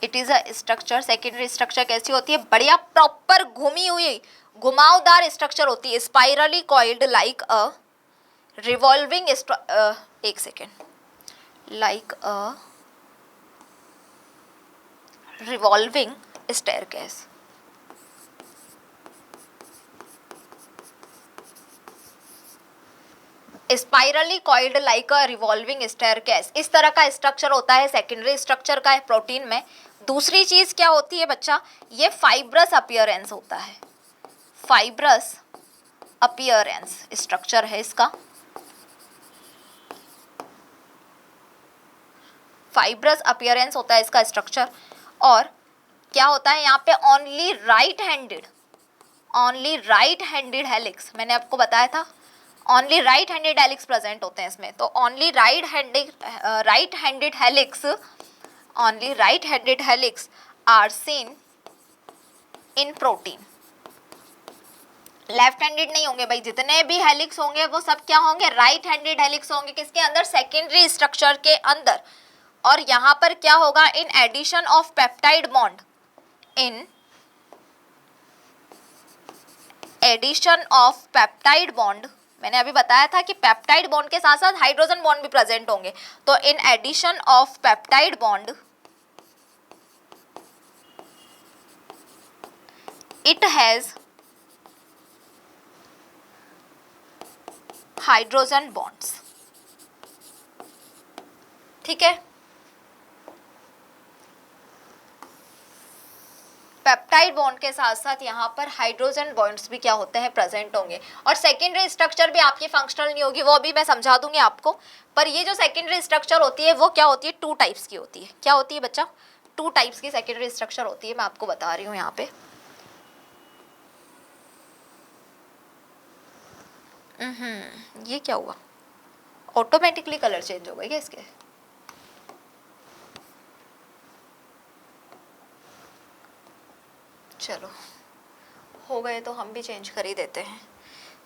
It is a structure, secondary structure कैसी होती है, बढ़िया प्रॉपर घूमी हुई घुमावदार स्ट्रक्चर होती है, spirally coiled like a revolving एक second, like a revolving staircase. Spirally coiled like a revolving staircase, इस तरह का स्ट्रक्चर होता है सेकेंडरी स्ट्रक्चर का है प्रोटीन में। दूसरी चीज क्या होती है बच्चा, ये फाइब्रस अपीयरेंस होता है, फाइब्रस अपीयरेंस स्ट्रक्चर है इसका, फाइब्रस अपीयरेंस होता है इसका स्ट्रक्चर। और क्या होता है यहाँ पे, ओनली राइट हैंडेड हेलिक्स, मैंने आपको बताया था only right handed helix present होते हैं इसमें। तो only right handed helix are seen in protein. Left handed नहीं होंगे भाई, जितने भी हेलिक्स होंगे वो सब क्या होंगे, राइट हैंडेड हेलिक्स होंगे, किसके अंदर, सेकेंडरी स्ट्रक्चर के अंदर। और यहां पर क्या होगा, in addition of peptide bond, in addition of peptide bond, मैंने अभी बताया था कि पेप्टाइड बॉन्ड के साथ साथ हाइड्रोजन बॉन्ड भी प्रेजेंट होंगे। तो in addition of peptide bond it has hydrogen bonds, ठीक है। पेप्टाइड बॉन्ड के साथ साथ यहाँ पर हाइड्रोजन बॉन्ड्स भी क्या होते हैं, प्रेजेंट होंगे। और सेकेंडरी स्ट्रक्चर भी आपकी फंक्शनल नहीं होगी, वो भी मैं समझा दूंगी आपको। पर ये जो सेकेंडरी स्ट्रक्चर होती है वो क्या होती है, 2 टाइप्स की होती है। क्या होती है बच्चा, 2 टाइप्स की सेकेंडरी स्ट्रक्चर होती है, मैं आपको बता रही हूँ यहाँ पे। ये क्या हुआ, ऑटोमेटिकली कलर चेंज हो गए क्या इसके? चलो हो गए तो हम भी चेंज कर ही देते हैं।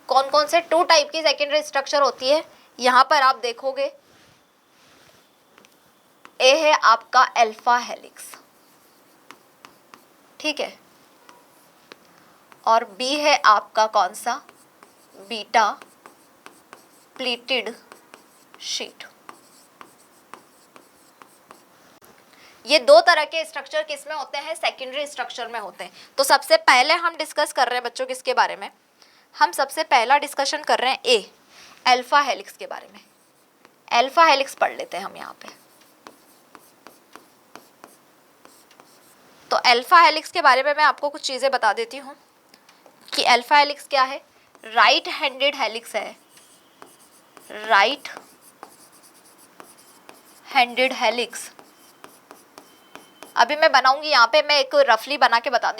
कौन कौन से 2 टाइप की सेकेंडरी स्ट्रक्चर होती है, यहाँ पर आप देखोगे। ए है आपका अल्फा हेलिक्स, ठीक है, और बी है आपका कौन सा, बीटा प्लीटेड शीट। ये 2 तरह के स्ट्रक्चर किस में होते हैं, सेकेंडरी स्ट्रक्चर में होते हैं। तो सबसे पहले हम डिस्कस कर रहे हैं बच्चों किसके बारे में, हम सबसे पहला डिस्कशन कर रहे हैं ए अल्फा हेलिक्स के बारे में। अल्फा हेलिक्स पढ़ लेते हैं हम यहाँ पे। तो अल्फा हेलिक्स के बारे में मैं आपको कुछ चीज़ें बता देती हूँ कि अल्फा हेलिक्स क्या है। राइट हैंडेड हेलिक्स है, राइट हैंडेड हेलिक्स। अभी मैं बनाऊंगी यहाँ पे, मैं एक रफली बना के बता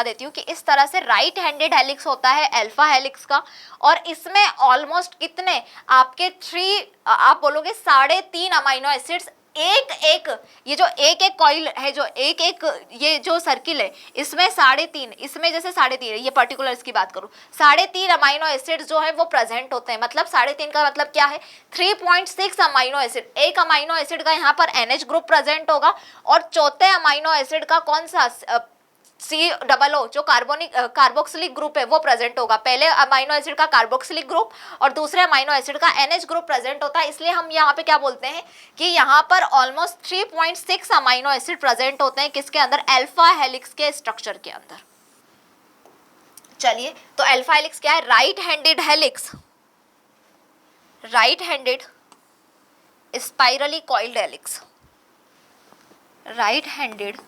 देती हूँ कि इस तरह से राइट हैंडेड हेलिक्स होता है अल्फा हेलिक्स का। और इसमें ऑलमोस्ट कितने आपके 3, आप बोलोगे 3.5 अमाइनो एसिड्स एक ये जो एक कॉइल है, जो एक ये जो सर्किल है, इसमें 3.5, इसमें जैसे 3.5 है, ये पर्टिकुलर इसकी बात करूं, 3.5 अमाइनो एसिड जो है वो प्रेजेंट होते हैं। मतलब 3.5 का मतलब क्या है, 3.6 अमाइनो एसिड। एक अमाइनो एसिड का यहाँ पर NH ग्रुप प्रेजेंट होगा, और चौथे अमाइनो एसिड का कौन सा, COO जो कार्बोक्सिलिक ग्रुप है वो प्रेजेंट होगा। पहले अमाइनो एसिड का कार्बोक्सिलिक ग्रुप और दूसरे अमाइनो एसिड का NH ग्रुप प्रेजेंट होता है। इसलिए हम यहाँ पे क्या बोलते हैं कि यहाँ पर ऑलमोस्ट 3.6 अमाइनो एसिड प्रेजेंट होते हैं किसके अंदर, अल्फा हेलिक्स के स्ट्रक्चर के अंदर। चलिए, तो अल्फा हेलिक्स क्या है, right handed helix, right handed spirally coiled helix, right handed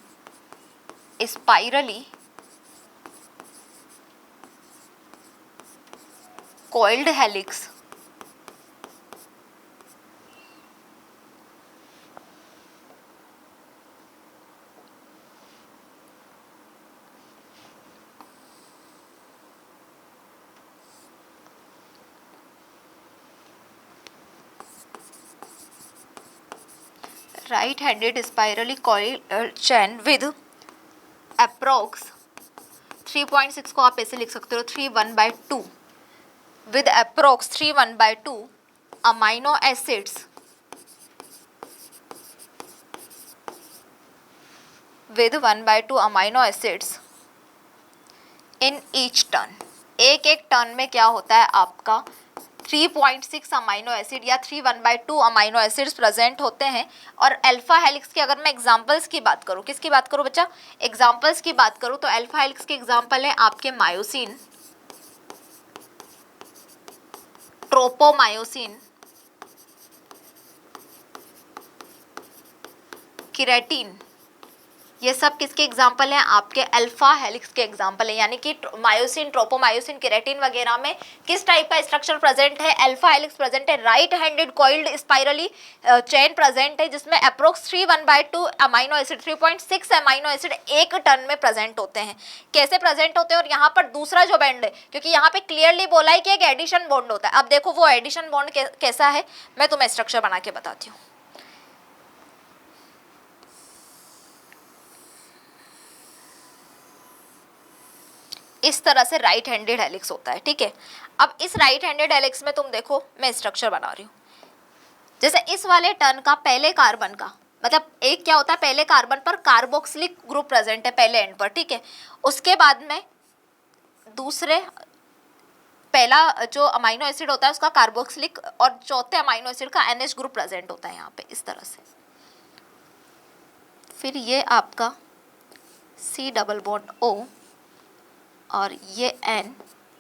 spirally coiled helix right handed spirally coiled chain with approx 3.6 को आप ऐसे लिख सकते हो 3/1/2 with approx 3/1/2 amino acids with 1/2 amino acids in each turn। एक turn में क्या होता है आपका 3.6 अमाइनो एसिड या 3/1/2 अमाइनो एसिड्स प्रेजेंट होते हैं। और अल्फा हेलिक्स की अगर मैं एग्जांपल्स की बात करूं, किसकी बात करूं बच्चा, एग्जांपल्स की बात करूं, तो अल्फा हेलिक्स के एग्जांपल है आपके मायोसिन, ट्रोपोमायोसिन, केराटिन। ये सब किसके एग्जाम्पल हैं, आपके अल्फा हेलिक्स के एग्जाम्पल है। यानी कि मायोसिन, ट्रोपोमायोसिन, केराटिन वगैरह में किस टाइप का स्ट्रक्चर प्रेजेंट है, अल्फा हेलिक्स प्रेजेंट है। Right handed coiled spirally chain present है जिसमें approx 3/1/2 amino acid, 3.6 amino acid एक टन में प्रेजेंट होते हैं। कैसे प्रेजेंट होते हैं, और यहाँ पर दूसरा जो बॉन्ड है, क्योंकि यहाँ पे क्लियरली बोला है कि एक एडिशन बॉन्ड होता है। अब देखो वो एडिशन बॉन्ड कैसा है, मैं तुम्हें स्ट्रक्चर बना के बताती हूँ। इस तरह से राइट हैंडेड हेलिक्स होता है, ठीक है। अब इस राइट हैंडेड हेलिक्स में तुम देखो, मैं स्ट्रक्चर बना रही हूँ। जैसे इस वाले टर्न का पहले कार्बन का मतलब एक क्या होता है, पहले कार्बन पर कार्बोक्सिलिक ग्रुप प्रेजेंट है पहले एंड पर, ठीक है। उसके बाद में दूसरे, पहला जो अमाइनो एसिड होता है उसका कार्बोक्सिलिक और चौथे अमाइनो एसिड का NH ग्रुप प्रेजेंट होता है यहाँ पे इस तरह से। फिर ये आपका C+O और ये N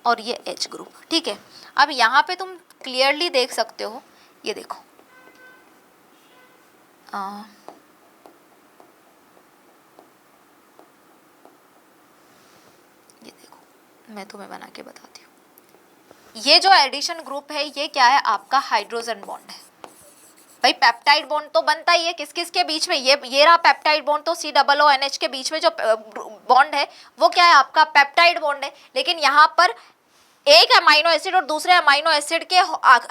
और ये H ग्रुप, ठीक है। अब यहाँ पे तुम क्लियरली देख सकते हो, ये देखो ये देखो मैं तुम्हें बना के बताती हूँ। ये जो एडिशन ग्रुप है ये क्या है, आपका हाइड्रोजन बॉन्ड है। भाई पेप्टाइड बॉन्ड तो बनता ही है किस किस के बीच में, ये रहा पेप्टाइड बॉन्ड, तो COOH के बीच में जो बॉन्ड है वो क्या है, आपका पेप्टाइड बॉन्ड है। लेकिन यहाँ पर एक अमाइनो एसिड और दूसरे अमाइनो एसिड के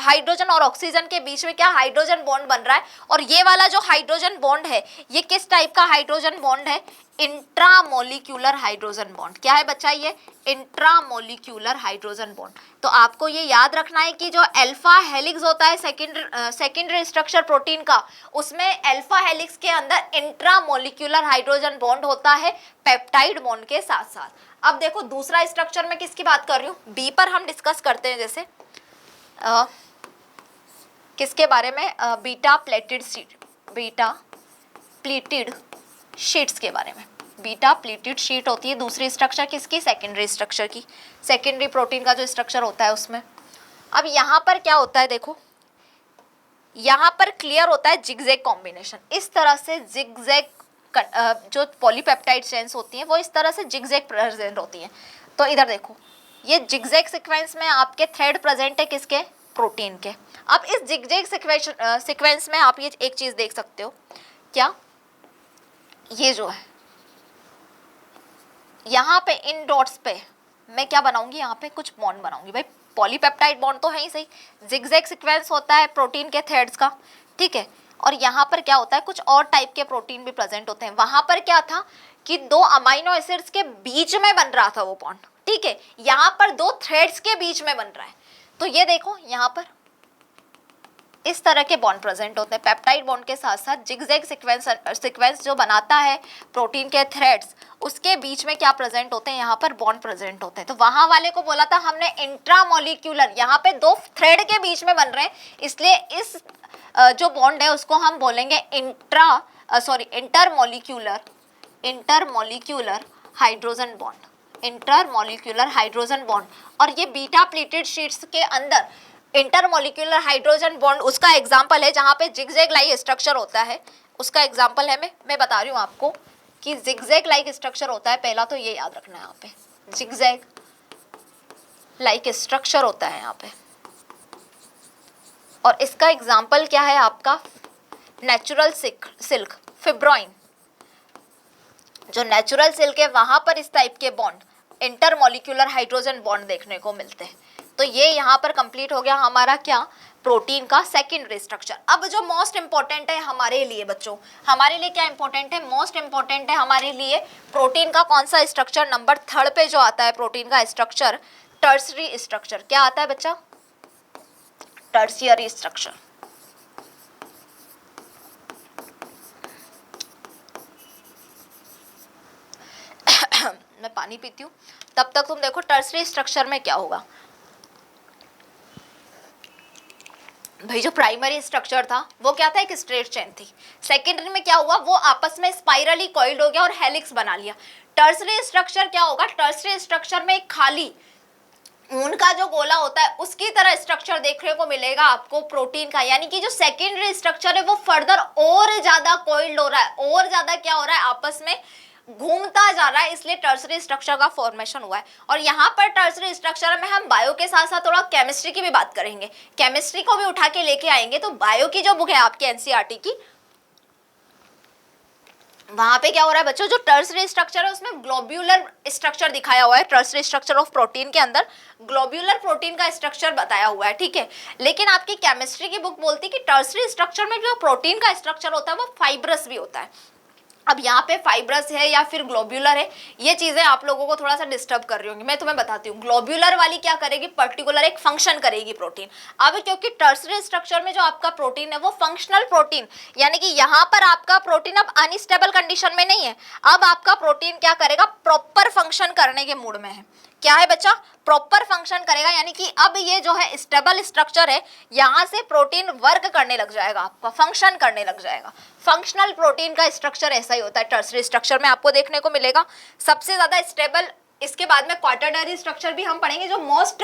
हाइड्रोजन और ऑक्सीजन के बीच में क्या हाइड्रोजन बॉन्ड बन रहा है। और ये वाला जो हाइड्रोजन बॉन्ड है ये किस टाइप का हाइड्रोजन बॉन्ड है, इंट्रामोलिक्यूलर हाइड्रोजन बॉन्ड। क्या है बच्चा, ये इंट्रामोलिक्यूलर हाइड्रोजन बॉन्ड। तो आपको ये याद रखना है कि जो अल्फा हेलिक्स होता है सेकेंडरी स्ट्रक्चर प्रोटीन का, उसमें अल्फा हेलिक्स के अंदर इंट्रामोलिक्यूलर हाइड्रोजन बॉन्ड होता है पेप्टाइड बॉन्ड के साथ साथ। अब देखो दूसरा स्ट्रक्चर में किसकी बात कर रही हूँ, बी पर हम डिस्कस करते हैं। जैसे किसके बारे में, बीटा प्लेटेड शीट्स के बारे में। बीटा प्लेटेड शीट होती है दूसरी स्ट्रक्चर किसकी, सेकेंडरी स्ट्रक्चर की, सेकेंडरी प्रोटीन का जो स्ट्रक्चर होता है उसमें। अब यहाँ पर क्या होता है, देखो यहाँ पर क्लियर होता है जिगजैग कॉम्बिनेशन। इस तरह से जिगजैग जो पॉलीपेप्टाइड चेन्स होती हैं वो इस तरह से जिगजैग प्रेजेंट होती हैं। तो इधर देखो ये जिगजैग सीक्वेंस में आपके थ्रेड प्रेजेंट है किसके, प्रोटीन के। अब इस जिगजैग सीक्वेंस में आप ये एक चीज देख सकते हो, क्या ये जो है यहाँ पे इन डॉट्स पे मैं क्या बनाऊंगी, यहाँ पे कुछ बॉन्ड बनाऊंगी। भाई पॉलीपेप्टाइड बॉन्ड तो है ही सही, जिगजैग सीक्वेंस होता है प्रोटीन के थ्रेड्स का, ठीक है। और यहाँ पर क्या होता है, कुछ और टाइप के प्रोटीन भी प्रेजेंट होते हैं। वहां पर क्या था कि दो अमाइनो एसिड्स के बीच में बन रहा था वो बॉन्ड, ठीक है। यहाँ पर दो थ्रेड्स के बीच में बन रहा है। तो ये देखो यहाँ पर इस तरह के बॉन्ड प्रेजेंट होते हैं पेप्टाइड बॉन्ड के साथ साथ। जिगजैग सीक्वेंस जो बनाता है प्रोटीन के थ्रेड्स, उसके बीच में क्या प्रेजेंट होते हैं, यहाँ पर बॉन्ड प्रेजेंट होते हैं। तो वहां वाले को बोला था हमने इंट्रामोलिक्यूलर, यहाँ पे दो थ्रेड के बीच में बन रहे हैं, इसलिए इस जो बॉन्ड है उसको हम बोलेंगे intermolecular hydrogen bond, intermolecular hydrogen bond. और ये बीटा प्लेटेड शीट्स के अंदर इंटरमोलिक्यूलर हाइड्रोजन बॉन्ड उसका एग्जाम्पल है, जहाँ पे जिगजैग लाइक स्ट्रक्चर होता है उसका एग्जाम्पल है। मैं बता रही हूँ आपको कि जिगजैग लाइक स्ट्रक्चर होता है, पहला तो ये याद रखना है, यहाँ पे जिगजैग लाइक स्ट्रक्चर होता है यहाँ पे। और इसका एग्जाम्पल क्या है आपका, नेचुरल सिल्क फिब्रोइन। जो नेचुरल सिल्क है वहां पर इस टाइप के बॉन्ड इंटरमोलिक्यूलर हाइड्रोजन बॉन्ड देखने को मिलते हैं। तो ये यहाँ पर कंप्लीट हो गया हमारा क्या, प्रोटीन का सेकेंडरी स्ट्रक्चर। अब जो मोस्ट इंपॉर्टेंट है हमारे लिए बच्चों, हमारे लिए क्या इंपॉर्टेंट है, मोस्ट इंपॉर्टेंट है हमारे लिए प्रोटीन का कौन सा स्ट्रक्चर, नंबर 3 पे जो आता है प्रोटीन का स्ट्रक्चर, टर्सरी स्ट्रक्चर। क्या आता है बच्चा, टर्शियरी स्ट्रक्चर। मैं पानी पीती हूँ तब तक तुम देखो टर्सरी स्ट्रक्चर में क्या होगा। भाई जो प्राइमरी स्ट्रक्चर था वो क्या था, एक स्ट्रेट चेन थी। सेकेंडरी में क्या हुआ, वो आपस में स्पाइरली कॉइल्ड हो गया और हेलिक्स बना लिया। टर्सरी स्ट्रक्चर क्या होगा, टर्सरी स्ट्रक्चर में एक खाली ऊन का जो गोला होता है उसकी तरह स्ट्रक्चर देखने को मिलेगा आपको प्रोटीन का। यानी कि जो सेकेंडरी स्ट्रक्चर है वो फर्दर और ज्यादा कॉइल्ड हो रहा है, और ज्यादा क्या हो रहा है, आपस में घूमता जा रहा है, इसलिए टर्सरी स्ट्रक्चर का फॉर्मेशन हुआ है। और यहाँ पर टर्सरी स्ट्रक्चर में हम बायो के साथ साथ थोड़ा केमिस्ट्री की भी बात करेंगे, केमिस्ट्री को भी उठा के लेके आएंगे। तो बायो की जो बुक है आपकी एनसीईआरटी की, वहां पे क्या हो रहा है बच्चों, जो टर्सरी स्ट्रक्चर है उसमें ग्लोब्यूलर स्ट्रक्चर दिखाया हुआ है। टर्सरी स्ट्रक्चर ऑफ प्रोटीन के अंदर ग्लोब्यूलर प्रोटीन का स्ट्रक्चर बताया हुआ है, ठीक है। लेकिन आपकी केमिस्ट्री की बुक बोलती है कि टर्सरी स्ट्रक्चर में जो प्रोटीन का स्ट्रक्चर होता है वो फाइब्रस भी होता है। अब यहाँ पे फाइब्रस है या फिर ग्लोब्यूलर है, ये चीजें आप लोगों को थोड़ा सा डिस्टर्ब कर रही होंगी, मैं तुम्हें बताती हूँ। ग्लोब्यूलर वाली क्या करेगी, पर्टिकुलर एक फंक्शन करेगी प्रोटीन। अब क्योंकि टर्सरी स्ट्रक्चर में जो आपका प्रोटीन है वो फंक्शनल प्रोटीन, यानी कि यहाँ पर आपका प्रोटीन अब अनस्टेबल कंडीशन में नहीं है, अब आपका प्रोटीन क्या करेगा, प्रॉपर फंक्शन करने के मूड में है। क्या है बच्चा, प्रॉपर फंक्शन करेगा। यानी कि अब ये जो है स्टेबल स्ट्रक्चर है, यहाँ से प्रोटीन वर्क करने लग जाएगा, आपका फंक्शन करने लग जाएगा। फंक्शनल प्रोटीन का स्ट्रक्चर ऐसा ही होता है, टर्सरी स्ट्रक्चर में आपको देखने को मिलेगा सबसे ज्यादा स्टेबल। इसके बाद में क्वाटरनरी स्ट्रक्चर भी हम पढ़ेंगे, जो मोस्ट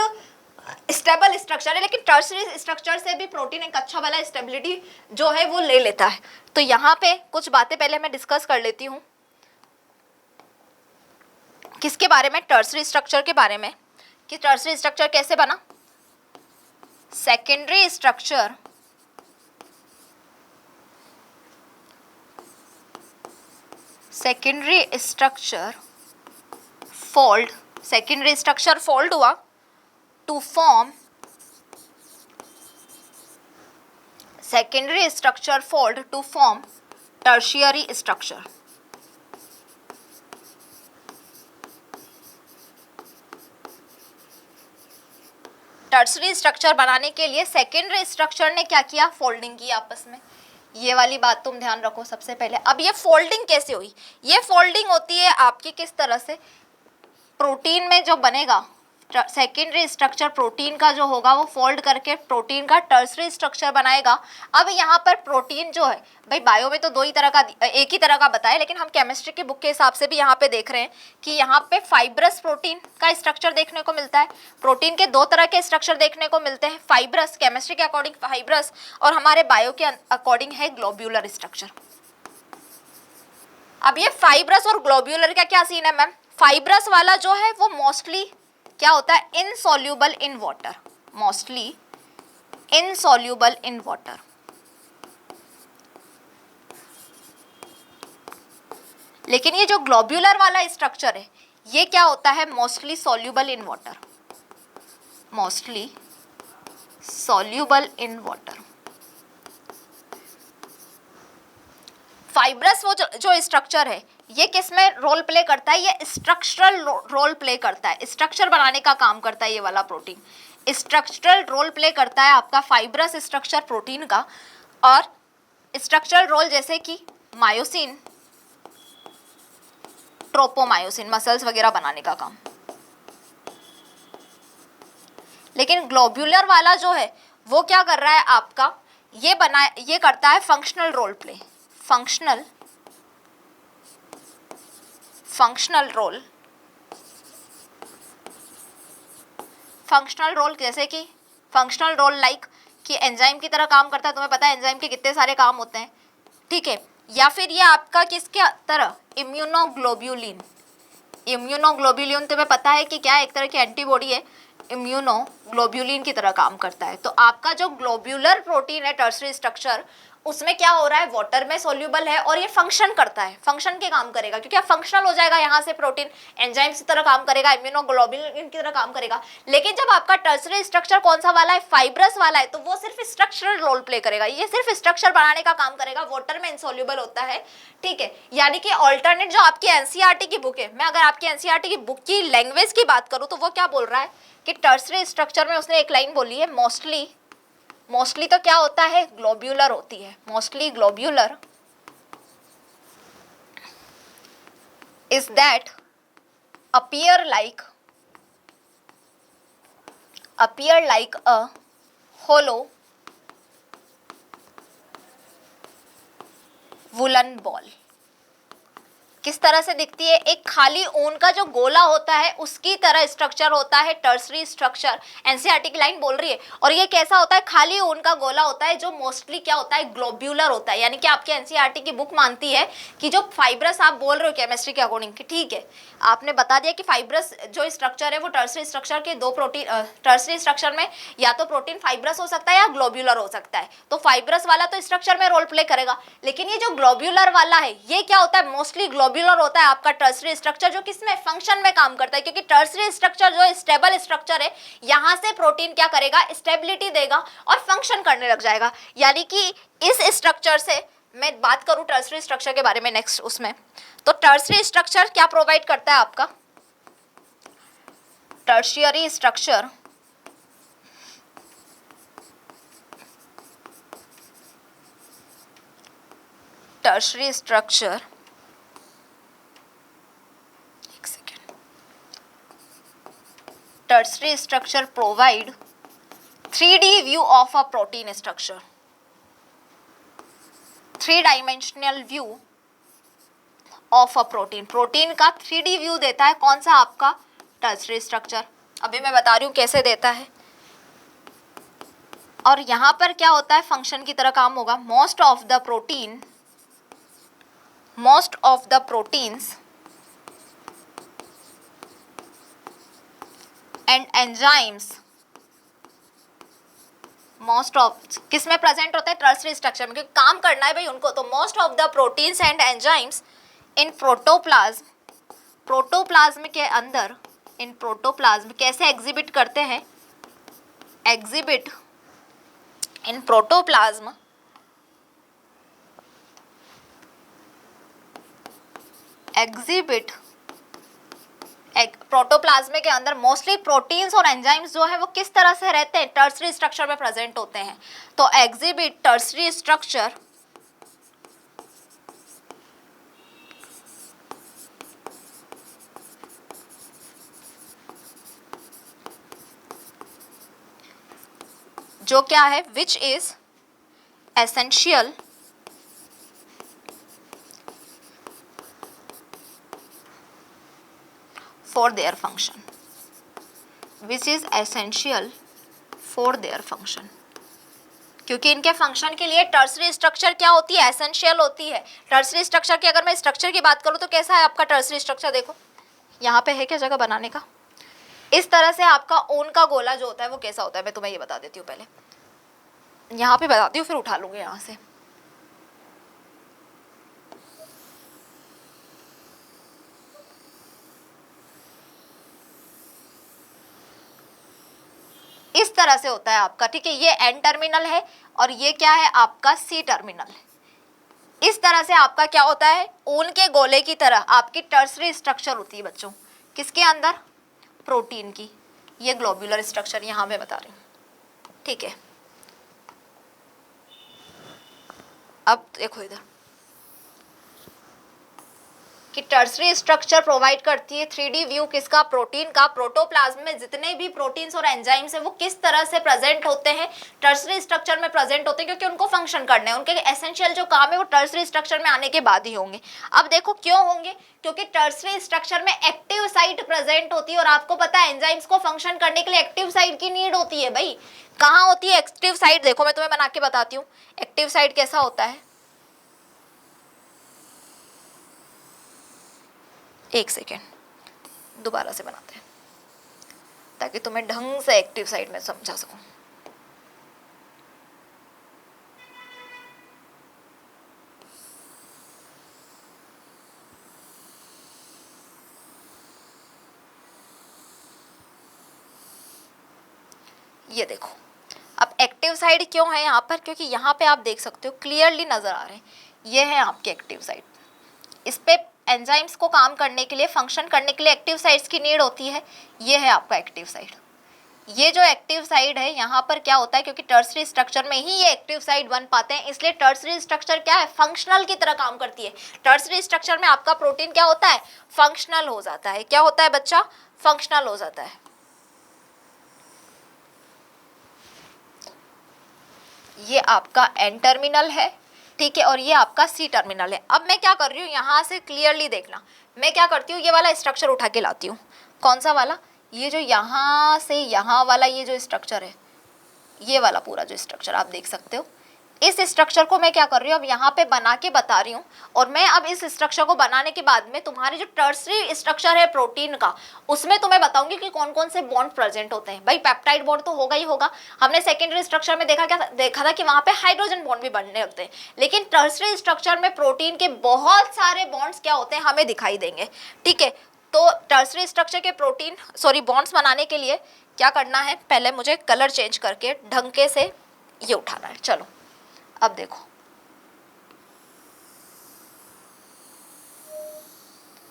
स्टेबल स्ट्रक्चर है, लेकिन टर्सरी स्ट्रक्चर से भी प्रोटीन एक अच्छा वाला स्टेबिलिटी जो है वो ले लेता है। तो यहाँ पे कुछ बातें पहले मैं डिस्कस कर लेती हूँ। किसके बारे में? टर्सरी स्ट्रक्चर के बारे में, कि टर्सरी स्ट्रक्चर कैसे बना। Secondary structure fold, secondary structure fold हुआ to form secondary structure fold to form tertiary structure। Tertiary structure बनाने के लिए सेकेंडरी स्ट्रक्चर ने क्या किया? फोल्डिंग की आपस में। ये वाली बात तुम ध्यान रखो सबसे पहले। अब ये फोल्डिंग कैसे हुई? ये फोल्डिंग होती है आपकी किस तरह से, प्रोटीन में जो बनेगा सेकेंडरी स्ट्रक्चर प्रोटीन का जो होगा वो फोल्ड करके प्रोटीन का टर्सरी स्ट्रक्चर बनाएगा। अब यहाँ पर प्रोटीन जो है, भाई बायो में तो दो ही तरह का, एक ही तरह का बताए, लेकिन हम केमिस्ट्री की बुक के हिसाब से भी यहाँ पे देख रहे हैं कि यहाँ पे फाइब्रस प्रोटीन का स्ट्रक्चर देखने को मिलता है। प्रोटीन के दो तरह के स्ट्रक्चर देखने को मिलते हैं, फाइब्रस, केमिस्ट्री के अकॉर्डिंग फाइब्रस, और हमारे बायो के अकॉर्डिंग है ग्लोब्यूलर स्ट्रक्चर। अब ये फाइब्रस और ग्लोब्यूलर का क्या सीन है मैम? फाइब्रस वाला जो है वो मोस्टली क्या होता है? Insoluble in water, mostly insoluble in water. लेकिन ये जो ग्लोब्यूलर वाला स्ट्रक्चर है ये क्या होता है? Mostly soluble in water, mostly soluble in water. Fibrous वो जो स्ट्रक्चर है ये किस में रोल प्ले करता है? ये स्ट्रक्चरल रोल प्ले करता है, स्ट्रक्चर बनाने का काम करता है ये वाला प्रोटीन। स्ट्रक्चरल रोल प्ले करता है आपका फाइब्रस स्ट्रक्चर प्रोटीन का, और स्ट्रक्चरल रोल जैसे कि मायोसिन, ट्रोपोमायोसिन, मसल्स वगैरह बनाने का काम। लेकिन ग्लोब्यूलर वाला जो है वो क्या कर रहा है आपका? ये करता है functional role play, functional role जैसे कि फंक्शनल रोल लाइक कि एंजाइम की तरह काम करता है। तुम्हें पता है एंजाइम के कितने सारे काम होते हैं, ठीक है। या फिर ये आपका किसके तरह? इम्यूनोग्लोब्यूलिन। इम्यूनोग्लोब्यूलिन तुम्हें पता है कि क्या है? एक तरह की एंटीबॉडी है, इम्यूनोग्लोब्यूलिन की तरह काम करता है। तो आपका जो ग्लोब्यूलर प्रोटीन है टर्सरी स्ट्रक्चर, उसमें क्या हो रहा है? वाटर में सोल्यूबल है और ये फंक्शन करता है, फंक्शन के काम करेगा, क्योंकि अब फंक्शनल हो जाएगा यहाँ से प्रोटीन, एंजाइम्स की तरह काम करेगा, इम्यूनोग्लोब्यूलिन की तरह काम करेगा। लेकिन जब आपका टर्सरी स्ट्रक्चर कौन सा वाला है? फाइब्रस वाला है, तो वो सिर्फ स्ट्रक्चरल रोल प्ले करेगा, ये सिर्फ स्ट्रक्चर बनाने का काम करेगा, वाटर में इनसोल्यूबल होता है, ठीक है। यानी कि ऑल्टरनेट जो आपकी एनसीईआरटी की बुक है, मैं अगर आपकी एनसीईआरटी की बुक की लैंग्वेज की बात करूँ तो वो क्या बोल रहा है कि टर्सरी स्ट्रक्चर में उसने एक लाइन बोली है, मोस्टली तो क्या होता है? ग्लोब्यूलर होती है, mostly globular is that appear like a hollow woolen ball। किस तरह से दिखती है? एक खाली ऊन का जो गोला होता है उसकी तरह स्ट्रक्चर होता है टर्सरी स्ट्रक्चर, एनसीईआरटी की लाइन बोल रही है। और ये कैसा होता है? खाली ऊन का गोला होता है जो मोस्टली क्या होता है? ग्लोब्यूलर होता है। यानी कि आपकी एनसीईआरटी की बुक मानती है कि जो फाइब्रस आप बोल रहे हो केमिस्ट्री के अकॉर्डिंग, ठीक है, आपने बता दिया कि फाइब्रस जो स्ट्रक्चर है वो टर्सरी स्ट्रक्चर के दो प्रोटीन, टर्सरी स्ट्रक्चर में या तो प्रोटीन फाइब्रस हो सकता है या ग्लोब्यूलर हो सकता है। तो फाइब्रस वाला तो स्ट्रक्चर में रोल प्ले करेगा, लेकिन ये जो ग्लोब्यूलर वाला है ये क्या होता है? मोस्टली ग्लोब्यूलर होता है आपका टर्सरी स्ट्रक्चर, जो किसमें? फंक्शन में काम करता है। क्योंकि टर्सरी स्ट्रक्चर जो स्टेबल स्ट्रक्चर है, यहां से प्रोटीन क्या करेगा? स्टेबिलिटी देगा और फंक्शन करने लग जाएगा। यानी कि इस स्ट्रक्चर से मैं बात करूं टर्सरी स्ट्रक्चर के बारे में नेक्स्ट उसमें, तो टर्सरी स्ट्रक्चर क्या प्रोवाइड करता है आपका? Tertiary structure tertiary structure provide 3D view of a protein structure, 3-dimensional view of a protein। Protein का 3D व्यू देता है कौन सा? आपका टर्सरी स्ट्रक्चर। अभी मैं बता रही हूँ कैसे देता है। और यहां पर क्या होता है, फंक्शन की तरह काम होगा। Most of the proteins and enzymes, most of किस में प्रेजेंट होता है, टर्सरी स्ट्रक्चर में, क्योंकि काम करना है भाई उनको। तो most of the proteins and enzymes in protoplasm के अंदर, इन प्रोटोप्लाज्म कैसे एग्जिबिट करते हैं, एग्जिबिट इन प्रोटोप्लाज्म प्रोटोप्लाज्म के अंदर मोस्टली प्रोटीन्स और एंजाइम्स जो है वो किस तरह से रहते हैं, टर्सरी स्ट्रक्चर में प्रेजेंट होते हैं। तो एग्जिबिट टर्सरी स्ट्रक्चर जो क्या है, which is essential for their function, which is essential for their function, क्योंकि इनके फंक्शन के लिए टर्सरी स्ट्रक्चर क्या होती है, एसेंशियल होती है। टर्सरी स्ट्रक्चर की अगर मैं स्ट्रक्चर की बात करूं तो कैसा है आपका टर्सरी स्ट्रक्चर, देखो यहाँ पे है क्या जगह बनाने का, इस तरह से आपका ओन का गोला जो होता है वो कैसा होता है, मैं तुम्हें ये बता देती हूँ, पहले यहाँ पे बताती हूँ फिर उठा लूंगी यहाँ से। इस तरह से होता है आपका, ठीक है, ये एन टर्मिनल है और ये क्या है आपका सी टर्मिनल है। इस तरह से आपका क्या होता है, ऊन के गोले की तरह आपकी टर्सरी स्ट्रक्चर होती है बच्चों, किसके अंदर, प्रोटीन की। ये ग्लोब्यूलर स्ट्रक्चर यहां मैं बता रही हूं, ठीक है। अब देखो इधर कि टर्सरी स्ट्रक्चर प्रोवाइड करती है 3D व्यू किसका, प्रोटीन का। प्रोटोप्लाज्म में जितने भी प्रोटीन्स और एंजाइम्स हैं वो किस तरह से प्रेजेंट होते हैं, टर्सरी स्ट्रक्चर में प्रेजेंट होते हैं, क्योंकि उनको फंक्शन करना है, उनके एसेंशियल जो काम है वो टर्सरी स्ट्रक्चर में आने के बाद ही होंगे। अब देखो क्यों होंगे, क्योंकि टर्सरी स्ट्रक्चर में एक्टिव साइट प्रेजेंट होती है और आपको पता है एंजाइम्स को फंक्शन करने के लिए एक्टिव साइट की नीड होती है। भाई कहाँ होती है एक्टिव साइट, देखो मैं तुम्हें बना के बताती हूँ एक्टिव साइट कैसा होता है। एक सेकेंड दोबारा से बनाते हैं ताकि तुम्हें ढंग से एक्टिव साइड में समझा सकूं। ये देखो, अब एक्टिव साइड क्यों है यहाँ पर, क्योंकि यहाँ पे आप देख सकते हो क्लियरली नजर आ रहे हैं, ये है आपके एक्टिव साइड। इस पे एंजाइम्स को काम करने के लिए, फंक्शन करने के लिए एक्टिव साइट्स की नीड होती है। ये है आपका एक्टिव साइट। ये जो एक्टिव साइट है यहाँ पर क्या होता है, क्योंकि टर्सरी स्ट्रक्चर में ही ये एक्टिव साइट बन पाते हैं, इसलिए टर्सरी स्ट्रक्चर क्या है, फंक्शनल की तरह काम करती है। टर्सरी स्ट्रक्चर में आपका प्रोटीन क्या होता है, फंक्शनल हो जाता है। क्या होता है बच्चा, फंक्शनल हो जाता है। ये आपका एन टर्मिनल है, ठीक है, और ये आपका सी टर्मिनल है। अब मैं क्या कर रही हूँ, यहाँ से क्लियरली देखना, मैं क्या करती हूँ, ये वाला स्ट्रक्चर उठा के लाती हूँ। कौन सा वाला, ये जो यहाँ से यहाँ वाला ये जो स्ट्रक्चर है, ये वाला पूरा जो स्ट्रक्चर आप देख सकते हो, इस स्ट्रक्चर को मैं क्या कर रही हूँ, अब यहाँ पे बना के बता रही हूँ। और मैं अब इस स्ट्रक्चर को बनाने के बाद में तुम्हारे जो टर्सरी स्ट्रक्चर है प्रोटीन का, उसमें तुम्हें बताऊंगी कि कौन कौन से बॉन्ड प्रेजेंट होते हैं। भाई पेप्टाइड बॉन्ड तो होगा ही होगा, हमने सेकेंडरी स्ट्रक्चर में देखा था कि वहां पे हाइड्रोजन बॉन्ड भी बनने लगते हैं, लेकिन टर्सरी स्ट्रक्चर में प्रोटीन के बहुत सारे बॉन्ड्स क्या होते हैं हमें दिखाई देंगे, ठीक है। तो टर्सरी स्ट्रक्चर के बॉन्ड्स बनाने के लिए क्या करना है, पहले मुझे कलर चेंज करके ढंग से ये उठाना है। चलो अब देखो,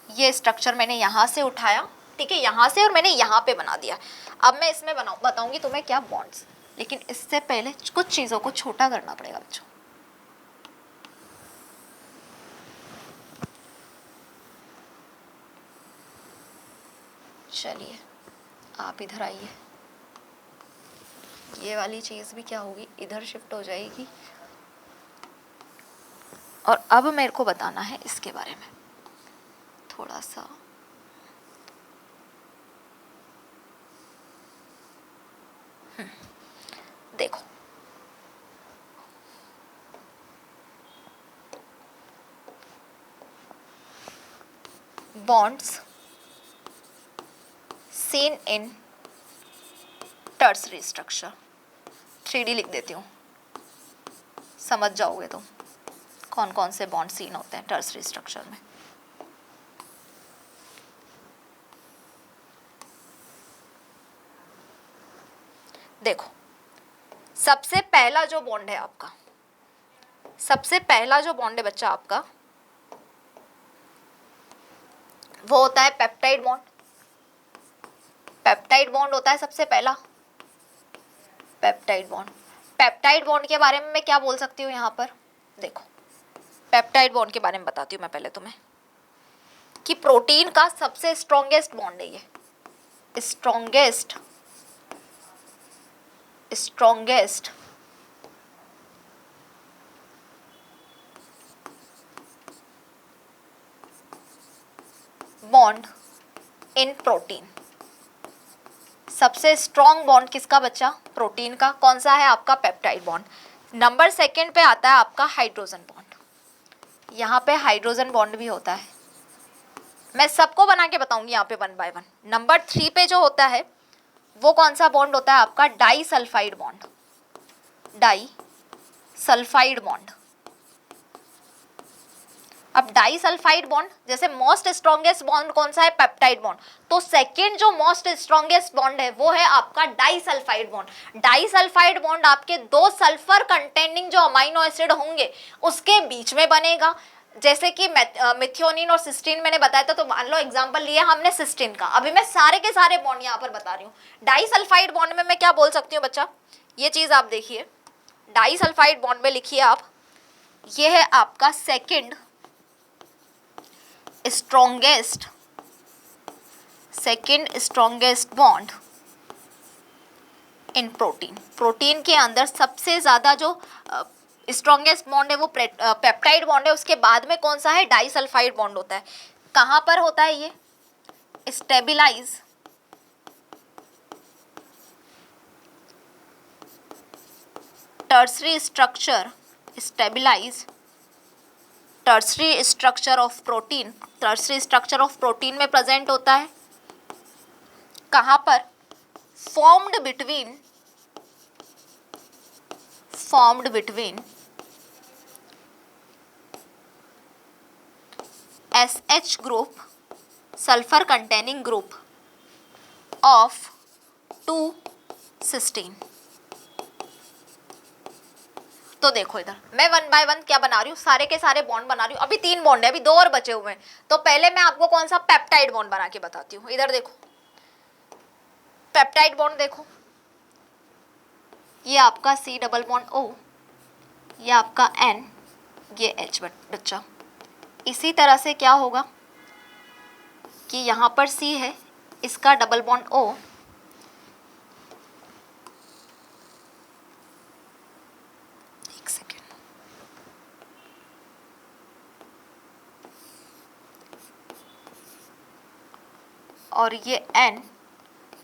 ये स्ट्रक्चर मैंने यहां से उठाया, ठीक है, यहां से, और मैंने यहां पे बना दिया। अब मैं इसमें बताऊंगी तुम्हें क्या बॉन्ड्स, लेकिन इससे पहले कुछ चीजों को छोटा करना पड़ेगा बच्चों। चलिए आप इधर आइए, ये वाली चीज भी क्या होगी, इधर शिफ्ट हो जाएगी। और अब मेरे को बताना है इसके बारे में थोड़ा सा। देखो bonds seen in tertiary structure. 3D लिख देती हूँ, समझ जाओगे तुम कौन कौन से बॉन्ड सीन होते हैं टर्सरी स्ट्रक्चर में. देखो, सबसे पहला जो बॉन्ड है आपका, सबसे पहला जो बॉन्ड है बच्चा आपका, वो होता है पेप्टाइड बॉन्ड. पेप्टाइड बॉन्ड होता है सबसे पहला, पेप्टाइड बॉन्ड. पेप्टाइड बॉन्ड के बारे में मैं क्या बोल सकती हूँ यहाँ पर, देखो पेप्टाइड बॉन्ड के बारे में बताती हूँ मैं पहले तुम्हें कि प्रोटीन का सबसे स्ट्रॉन्गेस्ट बॉन्ड है ये, स्ट्रॉन्गेस्ट बॉन्ड इन प्रोटीन. सबसे स्ट्रॉन्ग बॉन्ड किसका बच्चा, प्रोटीन का. कौन सा है आपका, पेप्टाइड बॉन्ड. नंबर सेकंड पे आता है आपका हाइड्रोजन बॉन्ड. यहाँ पे हाइड्रोजन बॉन्ड भी होता है, मैं सबको बना के बताऊंगी यहाँ पे वन बाय वन. नंबर 3 पे जो होता है वो कौन सा बॉन्ड होता है आपका, disulphide bond. Disulphide bond. अब डाई सल्फाइड बॉन्ड, जैसे मोस्ट स्ट्रॉन्गेस्ट बॉन्ड कौन सा है, पेप्टाइड बॉन्ड, तो सेकंड जो मोस्ट स्ट्रॉन्गेस्ट बॉन्ड है वो है आपका disulphide bond. Disulphide bond आपके 2 सल्फर कंटेनिंग जो अमाइनो एसिड होंगे उसके बीच में बनेगा. जैसे कि मिथियोनिन और सिस्टीन मैंने बताया था, तो मान लो एग्जांपल लिया हमने सिस्टीन का. अभी मैं सारे के सारे बॉन्ड यहाँ पर बता रही हूँ. डाई सल्फाइड बॉन्ड में मैं क्या बोल सकती हूँ बच्चा, ये चीज आप देखिए, डाई सल्फाइड बॉन्ड में लिखिए आप, ये है आपका second strongest bond in protein. Protein के अंदर सबसे ज्यादा जो स्ट्रॉन्गेस्ट बॉन्ड है वो पेप्टाइड बॉन्ड है. उसके बाद में कौन सा है, डाई सल्फाइड बॉन्ड होता है. कहाँ पर होता है ये, stabilise tertiary structure, stabilise tertiary structure of protein. Tertiary structure of protein में प्रेजेंट होता है. कहाँ पर, formed between SH group, sulphur containing group of 2 cysteine. तो देखो इधर मैं वन बाय वन क्या बना रही हूँ, सारे के सारे बॉन्ड बना रही हूँ. अभी 3 बॉन्ड है, अभी 2 और बचे हुए हैं. तो पहले मैं आपको कौन सा पेप्टाइड बॉन्ड बना के बताती हूँ. इधर देखो पेप्टाइड बॉन्ड, देखो ये आपका C डबल बॉन्ड O, ये आपका N, ये H बच्चा. इसी तरह से क्या होगा कि यहाँ पर C है, इसका डबल बॉन्ड O, एक सेकेंड, और ये N,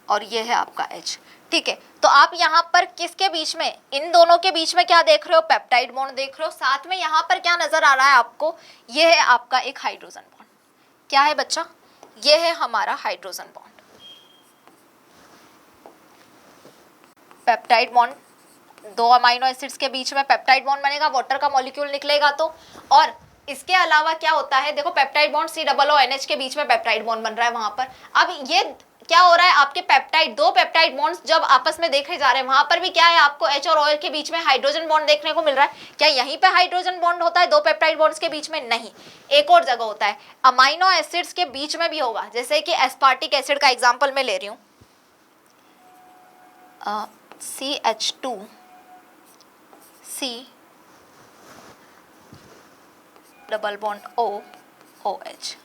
और ये है आपका H. ठीक है, तो आप यहाँ पर किसके बीच में, इन दोनों के बीच में क्या देख रहे हो, पेप्टाइड बॉन्ड देख रहे हो. साथ में यहाँ पर क्या नजर आ रहा है आपको, ये है आपका एक हाइड्रोजन बॉन्ड. क्या है बच्चा, ये है हमारा hydrogen bond. Peptide bond, 2 amino acids के बीच में पेप्टाइड बॉन्ड बनेगा, वाटर का मॉलिक्यूल निकलेगा तो. और इसके अलावा क्या होता है, देखो पेप्टाइड बॉन्ड COONH के बीच में पेप्टाइड बॉन्ड बन रहा है वहां पर. अब ये क्या हो रहा है, आपके पेप्टाइड, 2 पेप्टाइड बॉन्ड्स जब आपस में देखे जा रहे हैं, वहां पर भी क्या है, आपको H और OH के बीच में हाइड्रोजन बॉन्ड देखने को मिल रहा है. क्या यहीं पे हाइड्रोजन बॉन्ड होता है 2 पेप्टाइड बॉन्ड्स के बीच में, नहीं, एक और जगह होता है. अमाइनो एसिड्स के बीच में भी होगा, जैसे कि एस्पार्टिक एसिड का एग्जाम्पल मैं ले रही हूँ, CH2C डबल बॉन्ड OH,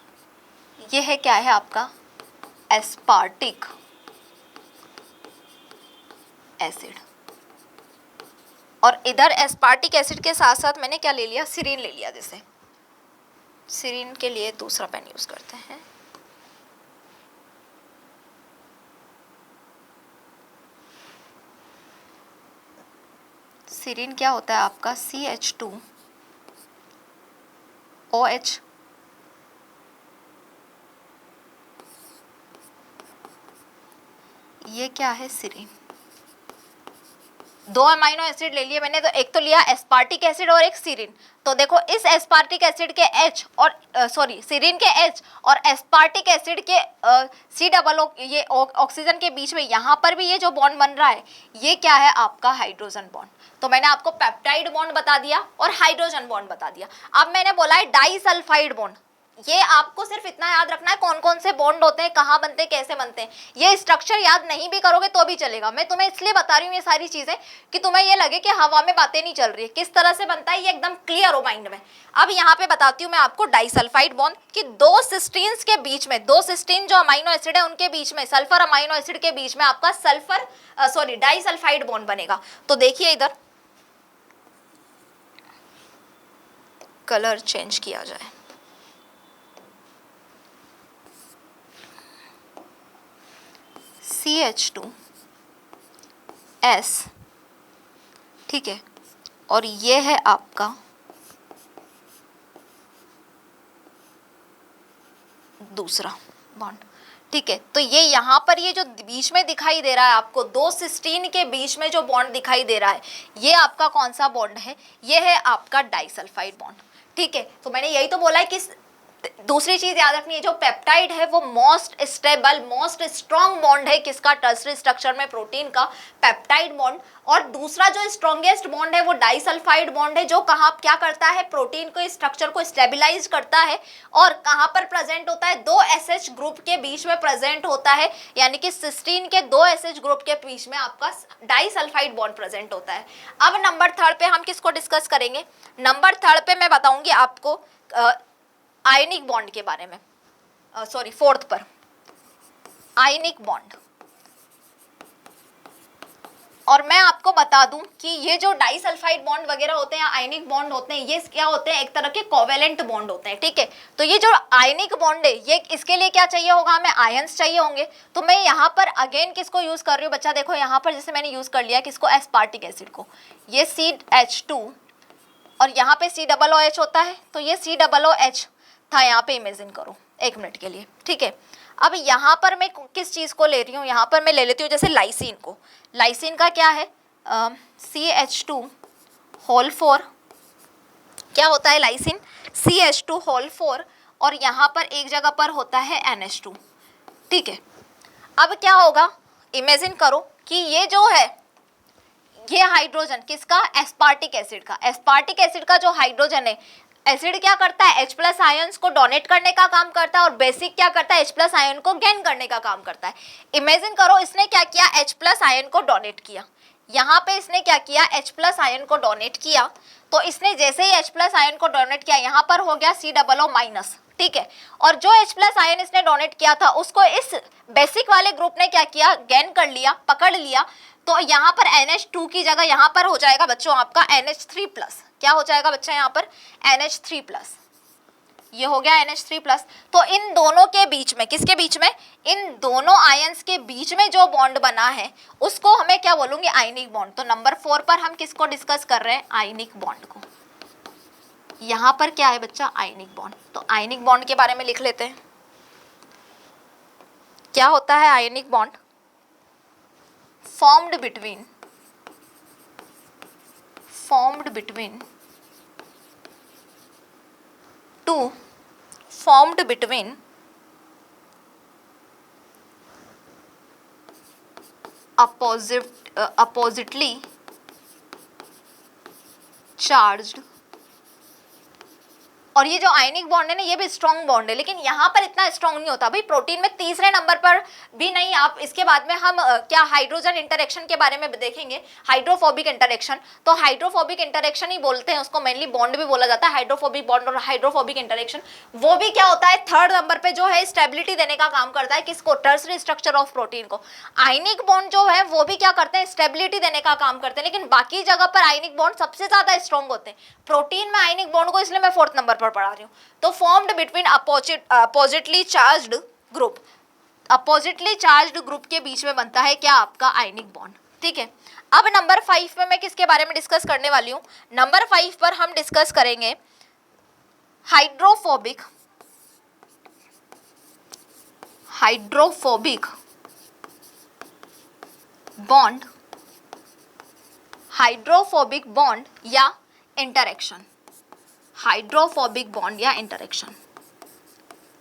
ये है क्या है आपका एस्पार्टिक एसिड. और इधर एस्पार्टिक एसिड के साथ साथ मैंने क्या ले लिया, सीरीन ले लिया. जैसे सीरीन के लिए दूसरा पेन यूज करते हैं. सीरीन क्या होता है आपका, CH2OH ये क्या है, सीरीन। दो अमाइनो एसिड ले लिए मैंने, तो एक तो लिया एस्पार्टिक एसिड और एक सीरीन। तो देखो इस एस्पार्टिक एसिड के H और सीरीन के H और एस्पार्टिक एसिड के C डबल O, ये ऑक्सीजन के बीच में यहाँ पर भी ये जो बॉन्ड बन रहा है ये क्या है, आपका हाइड्रोजन बॉन्ड। तो मैंने आपको पेप्टाइड बॉन्ड बता दिया और हाइड्रोजन बॉन्ड बता दिया। अब मैंने बोला है डाइसल्फाइड बॉन्ड। ये आपको सिर्फ इतना याद रखना है कौन कौन से बॉन्ड होते हैं, कहाँ बनते हैं, कैसे बनते हैं। ये स्ट्रक्चर याद नहीं भी करोगे तो भी चलेगा। मैं तुम्हें इसलिए बता रही हूँ ये सारी चीजें कि तुम्हें ये लगे कि हवा में बातें नहीं चल रही है, किस तरह से बनता है ये एकदम क्लियर हो माइंड में। अब यहाँ पे बताती हूँ मैं आपको डाइसल्फाइड बॉन्ड कि दो सिस्टीन्स के बीच में, दो सिस्टीन जो अमाइनो एसिड है उनके बीच में, सल्फर अमाइनो एसिड के बीच में आपका डाइसल्फाइड बॉन्ड बनेगा। तो देखिए इधर कलर चेंज किया जाए, CH2S, ठीक है, और ये है आपका दूसरा बॉन्ड, ठीक है। तो ये यहाँ पर ये जो बीच में दिखाई दे रहा है आपको, दो सिस्टीन के बीच में जो बॉन्ड दिखाई दे रहा है ये आपका कौन सा बॉन्ड है, ये है आपका डाइसल्फाइड बॉन्ड, ठीक है। तो मैंने यही तो बोला है कि दूसरी चीज याद रखनी है, जो पेप्टाइड है वो most stable, most strong bond है किसका, टर्सरी स्ट्रक्चर में प्रोटीन का, पेप्टाइड बॉन्ड। और दूसरा जो स्ट्रॉन्गेस्ट बॉन्ड है वो डाइसल्फाइड बॉन्ड है, जो कहाँ क्या करता है, प्रोटीन को, स्ट्रक्चर को स्टेबलाइज करता है। और कहाँ पर प्रेजेंट होता है, दो एसएच ग्रुप के बीच में प्रेजेंट होता है, यानी कि सिस्टीन के दो एसएच ग्रुप के बीच में आपका डाइसल्फाइड बॉन्ड प्रेजेंट होता है। अब नंबर थर्ड पे हम किसको डिस्कस करेंगे, नंबर थर्ड पे मैं बताऊंगी आपको आयनिक बॉन्ड के बारे में, फोर्थ पर आयनिक बॉन्ड। और मैं आपको बता दूं कि ये जो डाइसल्फाइड बॉन्ड वगैरह होते हैं, आयनिक बॉन्ड होते हैं, ये क्या होते हैं, एक तरह के कोवेलेंट बॉन्ड होते हैं, ठीक है। तो ये जो आयनिक बॉन्ड है ये इसके लिए क्या चाहिए होगा, हमें आयंस चाहिए होंगे। तो मैं यहाँ पर अगेन किसको यूज कर रही हूँ बच्चा, देखो यहाँ पर जैसे मैंने यूज कर लिया किसको, एस्पार्टिक एसिड को, ये CH2 और यहाँ पे COOH होता है, तो ये COOH था यहाँ पे, इमेजिन करो एक मिनट के लिए, ठीक है। अब यहाँ पर मैं किस चीज को ले रही हूँ, यहाँ पर मैं ले लेती हूँ जैसे लाइसिन को। लाइसिन का क्या है, CH2 क्या होता है लाइसिन, CH2 और यहाँ पर एक जगह पर होता है NH2, ठीक है। अब क्या होगा, इमेजिन करो कि ये जो है ये हाइड्रोजन किसका, एस्पार्टिक एसिड का, एस्पार्टिक एसिड का जो हाइड्रोजन है, एसिड क्या करता है, H+ आयंस को डोनेट करने का काम करता है और बेसिक क्या करता है, H+ आयन को गेन करने का काम करता है। इमेजिन करो इसने क्या किया, H+ आयन को डोनेट किया, यहाँ पे इसने क्या किया, H+ आयन को डोनेट किया। तो इसने जैसे ही H+ आयन को डोनेट किया यहाँ पर हो गया COO-, ठीक है। और जो H+ आयन इसने डोनेट किया था उसको इस बेसिक वाले ग्रुप ने क्या किया, गेन कर लिया, पकड़ लिया। तो यहाँ पर NH2 की जगह यहाँ पर हो जाएगा बच्चों आपका NH3+, क्या हो जाएगा बच्चा यहाँ पर, NH3+, ये हो गया NH3+। तो इन दोनों के बीच में, किसके बीच में, इन दोनों आयंस के बीच में जो बॉन्ड बना है उसको हमें क्या बोलूंगी, आयनिक बॉन्ड। तो नंबर 4 पर हम किसको डिस्कस कर रहे हैं, आयनिक बॉन्ड को। यहाँ पर क्या है बच्चा, आयनिक बॉन्ड। तो आयनिक बॉन्ड के बारे में लिख लेते हैं, क्या होता है ionic bond, formed between oppositely charged, और ये जो आयनिक बॉन्ड है ना ये भी स्ट्रॉन्ग बॉन्ड है, लेकिन यहाँ पर इतना स्ट्रॉन्ग नहीं होता भाई। प्रोटीन में तीसरे नंबर पर भी नहीं, आप इसके बाद में हम क्या हाइड्रोजन इंटरेक्शन के बारे में देखेंगे, हाइड्रोफोबिक इंटरेक्शन। तो हाइड्रोफोबिक इंटरेक्शन ही बोलते हैं उसको, मेनली बॉन्ड भी बोला जाता है, हाइड्रोफोबिक बॉन्ड और हाइड्रोफोबिक इंटरेक्शन। वो भी क्या होता है, थर्ड नंबर पे जो है स्टेबिलिटी देने का काम करता है, किसको, टर्सरी स्ट्रक्चर ऑफ प्रोटीन को। आयनिक बॉन्ड जो है वो भी क्या करते हैं, स्टेबिलिटी देने का काम करते हैं, लेकिन बाकी जगह पर आयनिक बॉन्ड सबसे ज्यादा स्ट्रॉन्ग होते हैं। प्रोटीन में आयनिक बॉन्ड को इसलिए मैं 4th नंबर पर पढ़ा रही हूँ। तो formed between oppositely charged group, oppositely charged group के बीच में बनता है क्या, आपका आयनिक बॉन्ड, ठीक है। अब नंबर 5 में मैं किसके बारे में डिस्कस करने वाली हूँ, नंबर 5 पर हम डिस्कस करेंगे हाइड्रोफोबिक बॉन्ड, हाइड्रोफोबिक बॉन्ड या इंटरेक्शन, हाइड्रोफोबिक बॉन्ड या इंटरेक्शन।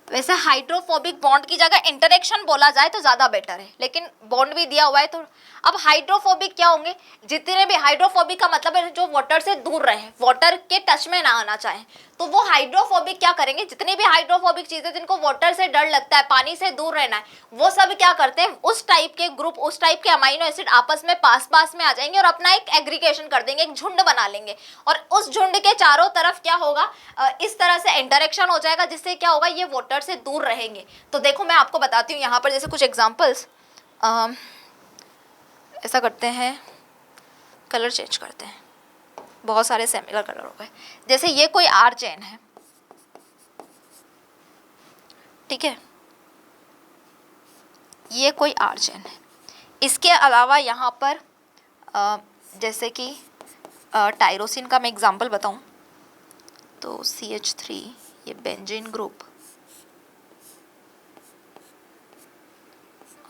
वैसे हाइड्रोफोबिक बॉन्ड की जगह इंटरेक्शन बोला जाए तो ज्यादा बेटर है, लेकिन बॉन्ड भी दिया हुआ है तो अब हाइड्रोफोबिक क्या होंगे, जितने भी हाइड्रोफोबिक का मतलब है जो वाटर से दूर रहे, वाटर के टच में ना आना चाहे, तो वो हाइड्रोफोबिक क्या करेंगे, जितनी भी हाइड्रोफोबिक चीजें जिनको वाटर से डर लगता है, पानी से दूर रहना है, वो सब क्या करते हैं, उस टाइप के ग्रुप, उस टाइप के अमाइनो एसिड आपस में पास पास में आ जाएंगे और अपना एक एग्रीगेशन कर देंगे, एक झुंड बना लेंगे, और उस झुंड के चारों तरफ क्या होगा, इस तरह से इंटरेक्शन हो जाएगा, जिससे क्या होगा, ये वाटर से दूर रहेंगे। तो देखो मैं आपको बताती हूँ यहाँ पर जैसे कुछ एग्जाम्पल्स, ऐसा करते हैं, कलर चेंज करते हैं, बहुत सारे सिमिलर कलर हो गए, जैसे ये कोई आर चेन है, ठीक है, ये कोई आर चेन है, इसके अलावा यहाँ पर जैसे कि टायरोसिन का मैं एग्जांपल बताऊं तो CH3, ये बेंजीन ग्रुप,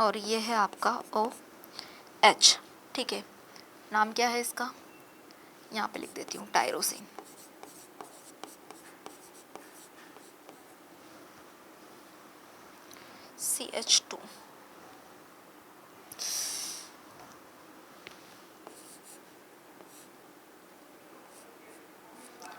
और ये है आपका OH, ठीक है, नाम क्या है इसका, यहाँ पे लिख देती हूँ टायरोसिन। CH2,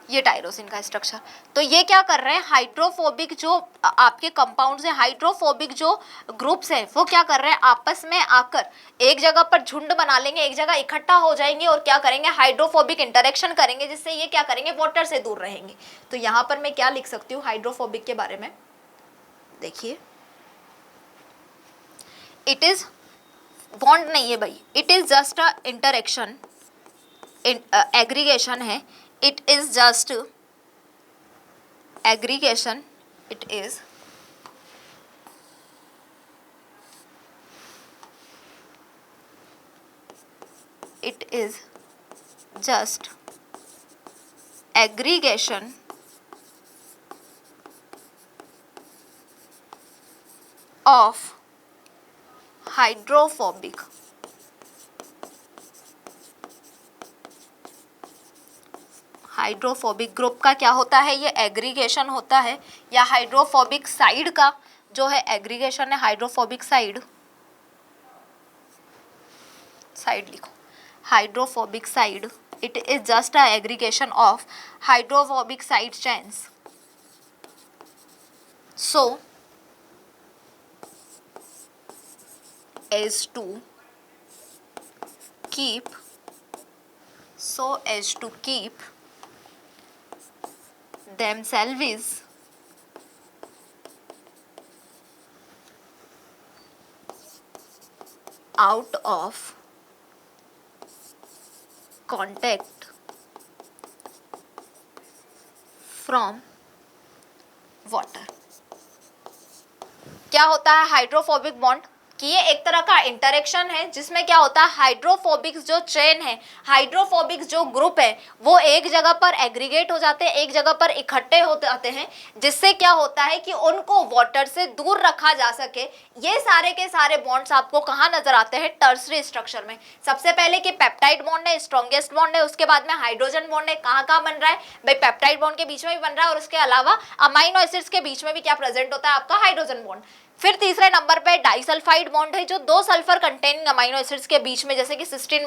ये टायरोसिन का स्ट्रक्चर। तो ये क्या कर रहे हैं, हाइड्रोफोबिक जो आपके कंपाउंड्स हैं, हाइड्रोफोबिक जो ग्रुप्स हैं, वो क्या कर रहे हैं, आपस में आकर एक जगह पर झुंड बना लेंगे, एक जगह इकट्ठा हो जाएंगे और क्या करेंगे, हाइड्रोफोबिक इंटरेक्शन करेंगे, जिससे ये क्या करेंगे, वाटर से दूर रहेंगे। तो यहाँ पर मैं क्या लिख सकती हूँ हाइड्रोफोबिक के बारे में, देखिए, इट इज बॉन्ड नहीं है भाई, it is just a interaction, aggregation है, it is just aggregation, it is just aggregation of hydrophobic hydrophobic group का क्या होता है, ये एग्रीगेशन होता है, या हाइड्रोफोबिक साइड का जो है एग्रीगेशन है, हाइड्रोफोबिक साइड, साइड लिखो, hydrophobic side, it is just a aggregation of hydrophobic side chains. So as to keep themselves out of contact from water। क्या होता है हाइड्रोफोबिक बॉन्ड, कि ये एक तरह का इंटरेक्शन है जिसमें क्या होता है, हाइड्रोफोबिक्स जो चेन है, हाइड्रोफोबिक्स जो ग्रुप है, वो एक जगह पर एग्रीगेट हो जाते हैं, एक जगह पर इकट्ठे हो जाते हैं, जिससे क्या होता है कि उनको वाटर से दूर रखा जा सके। ये सारे के सारे बॉन्ड्स आपको कहाँ नजर आते हैं, टर्सरी स्ट्रक्चर में। सबसे पहले कि पेप्टाइड बॉन्ड है, स्ट्रॉन्गेस्ट बॉन्ड है, उसके बाद में हाइड्रोजन बॉन्ड है, कहाँ कहाँ बन रहा है भाई, पेप्टाइड बॉन्ड के बीच में भी बन रहा है, और उसके अलावा अमाइनो एसिड्स के बीच में भी क्या प्रेजेंट होता है, आपका हाइड्रोजन बॉन्ड। फिर तीसरे नंबर पे डाइसल्फाइड बॉन्ड है, जो दो सल्फर कंटेनिंग अमाइनो एसिड्स के बीच में, जैसे कि सिस्टीन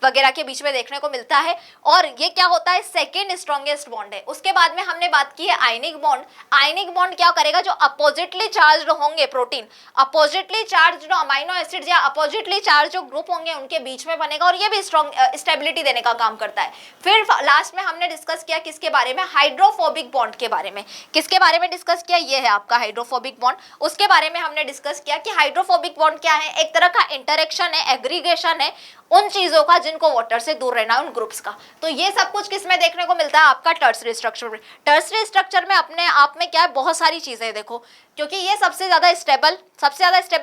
वगैरह के बीच में देखने को मिलता है, और ये क्या होता है, सेकेंड स्ट्रॉन्गेस्ट बॉन्ड है। उसके बाद में हमने बात की है आयनिक बॉन्ड। आयनिक बॉन्ड क्या करेगा, जो अपोजिटली चार्ज होंगे प्रोटीन, अपोजिटली चार्ज जो अमाइनो एसिड या अपोजिटली चार्ज जो ग्रुप होंगे उनके बीच में बनेगा, और ये भी स्ट्रॉन्ग स्टेबिलिटी देने का काम करता है। फिर लास्ट में हमने डिस्कस किया किसके बारे में, हाइड्रोफोबिक बॉन्ड के बारे में। किसके बारे में डिस्कस किया, ये है आपका हाइड्रोफोबिक बॉन्ड। उसके बारे में हमने डिस्कस किया कि हाइड्रोफोबिक बॉन्ड क्या है, एक तरह का इंटरेक्शन है, एग्रीगेशन है उन चीजों का जिनको वाटर से दूर रहना है, उन ग्रुप्स का। तो ये सब कुछ किसमें देखने को मिलता है, आपका टर्सरी स्ट्रक्चर में। टर्सरी स्ट्रक्चर में अपने आप में क्या है, बहुत सारी चीजें देखो, क्योंकि ये सबसे ज्यादा स्टेबल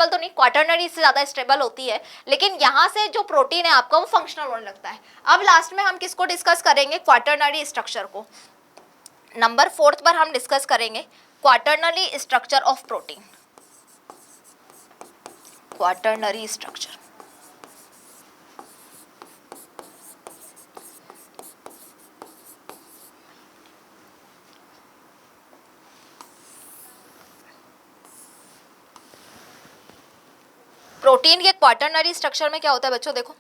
तो नहीं, क्वाटरनरी से ज्यादा स्टेबल होती है, लेकिन यहाँ से जो प्रोटीन है आपका वो फंक्शनल होने लगता है। अब लास्ट में हम किसको डिस्कस करेंगे, क्वाटरनरी स्ट्रक्चर को। नंबर 4 पर हम डिस्कस करेंगे quaternary structure of protein. Quaternary structure, protein के क्वाटरनरी स्ट्रक्चर में क्या होता है बच्चों, देखो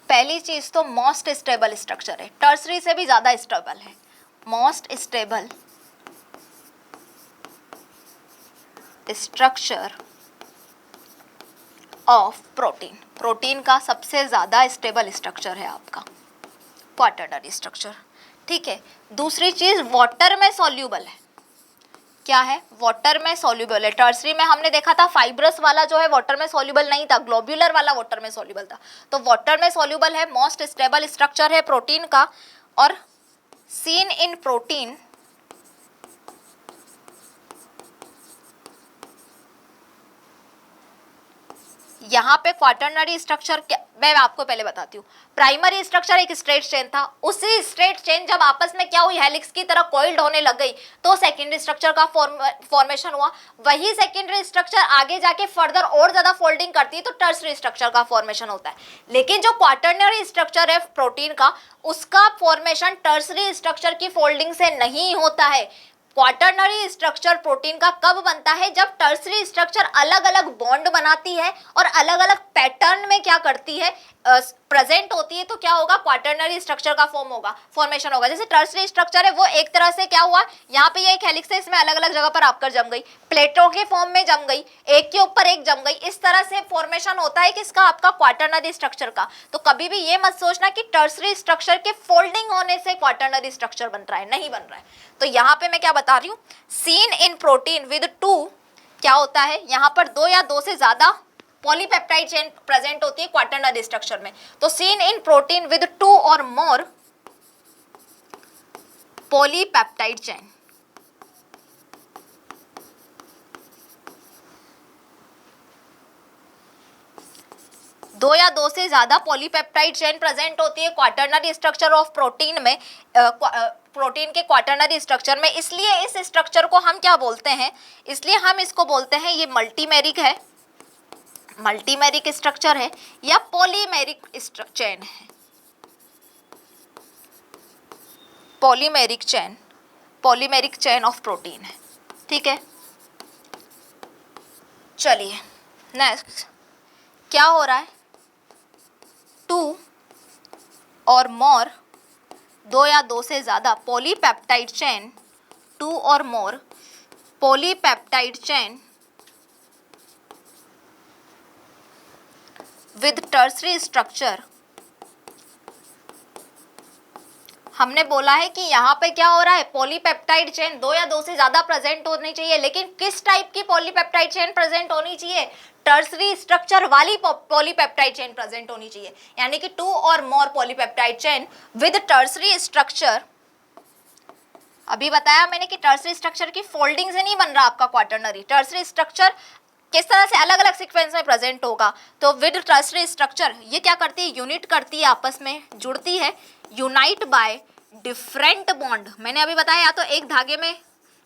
पहली चीज तो मोस्ट स्टेबल स्ट्रक्चर है, टर्सरी से भी ज्यादा स्टेबल है, most stable structure of protein, protein का सबसे ज्यादा स्टेबल स्ट्रक्चर है आपका क्वाटरनरी स्ट्रक्चर। ठीक है, दूसरी चीज वाटर में सॉल्यूबल है, क्या है, वाटर में सॉल्यूबल है। टर्सरी में हमने देखा था फाइब्रस वाला जो है वाटर में सॉल्यूबल नहीं था, ग्लोब्यूलर वाला वाटर में सॉल्यूबल था, तो वाटर में सॉल्यूबल है, मोस्ट स्टेबल स्ट्रक्चर है प्रोटीन का। और सीन इन प्रोटीन यहाँ पे क्वाटरनरी स्ट्रक्चर मैं आपको पहले बताती हूँ। प्राइमरी स्ट्रक्चर एक स्ट्रेट चेन था, उसी स्ट्रेट चेन जब आपस में क्या हुई, हेलिक्स की तरह कॉइल्ड होने लग गई तो सेकेंडरी स्ट्रक्चर का फॉर्मेशन हुआ। वही सेकेंडरी स्ट्रक्चर आगे जाके फर्दर और ज्यादा फोल्डिंग करती है तो टर्सरी स्ट्रक्चर का फॉर्मेशन होता है। लेकिन जो क्वाटरनरी स्ट्रक्चर है प्रोटीन का, उसका फॉर्मेशन टर्सरी स्ट्रक्चर की फोल्डिंग से नहीं होता है। क्वाटरनरी स्ट्रक्चर प्रोटीन का कब बनता है, जब टर्सरी स्ट्रक्चर अलग अलग बॉन्ड बनाती है और अलग अलग पैटर्न में क्या करती है, प्रेजेंट होती है, तो क्या होगा, क्वाटरनरी स्ट्रक्चर का फॉर्मेशन होगा। जैसे टर्सरी स्ट्रक्चर है वो एक तरह से क्या हुआ, यहाँ पे ये एक हेलिक्स है, इसमें अलग अलग जगह पर आकर जम गई, प्लेटों के फॉर्म में जम गई, एक के ऊपर एक जम गई, इस तरह से फॉर्मेशन होता है किसका, आपका क्वाटरनरी स्ट्रक्चर का। तो कभी भी ये मत सोचना कि टर्सरी स्ट्रक्चर के फोल्डिंग होने से क्वाटरनरी स्ट्रक्चर बन रहा है, नहीं बन रहा है। तो यहाँ पे मैं क्या बता रही हूँ, scene in protein with two, क्या होता है यहाँ पर दो या दो से ज्यादा पॉलीपेप्टाइड चेन प्रेजेंट होती है क्वाटरनरी स्ट्रक्चर में। तो scene in protein with two or more polypeptide chain, दो या दो से ज्यादा पॉलीपेप्टाइड चेन प्रेजेंट होती है क्वाटरनरी स्ट्रक्चर ऑफ प्रोटीन में, प्रोटीन के क्वाटरनरी स्ट्रक्चर में। इसलिए इस स्ट्रक्चर को हम क्या बोलते हैं, इसलिए हम इसको बोलते हैं ये मल्टीमेरिक है, मल्टीमेरिक स्ट्रक्चर है या पॉलीमेरिक चेन है, पॉलीमेरिक चेन ऑफ प्रोटीन है। ठीक है, चलिए नेक्स्ट क्या हो रहा है, टू और मोर, दो या दो से ज्यादा polypeptide chain, two or more polypeptide chain with tertiary structure. हमने बोला है कि यहाँ पे क्या हो रहा है, पॉलीपेप्टाइड चेन दो या दो से ज्यादा प्रेजेंट होनी चाहिए, लेकिन किस टाइप की पॉलीपेप्टाइड चेन प्रेजेंट होनी चाहिए, टर्सरी स्ट्रक्चर वाली पॉलीपेप्टाइड चेन प्रेजेंट होनी चाहिए। यानी कि two or more polypeptide chain with tertiary structure. अभी बताया मैंने कि टर्सरी स्ट्रक्चर की फोल्डिंग से नहीं बन रहा आपका क्वाटरनरी, टर्सरी स्ट्रक्चर किस तरह से अलग अलग सीक्वेंस में प्रेजेंट होगा। तो विद टर्सरी स्ट्रक्चर ये क्या करती है, यूनिट करती है, आपस में जुड़ती है, यूनाइट बाय डिफरेंट बॉन्ड। मैंने अभी बताया या तो एक धागे में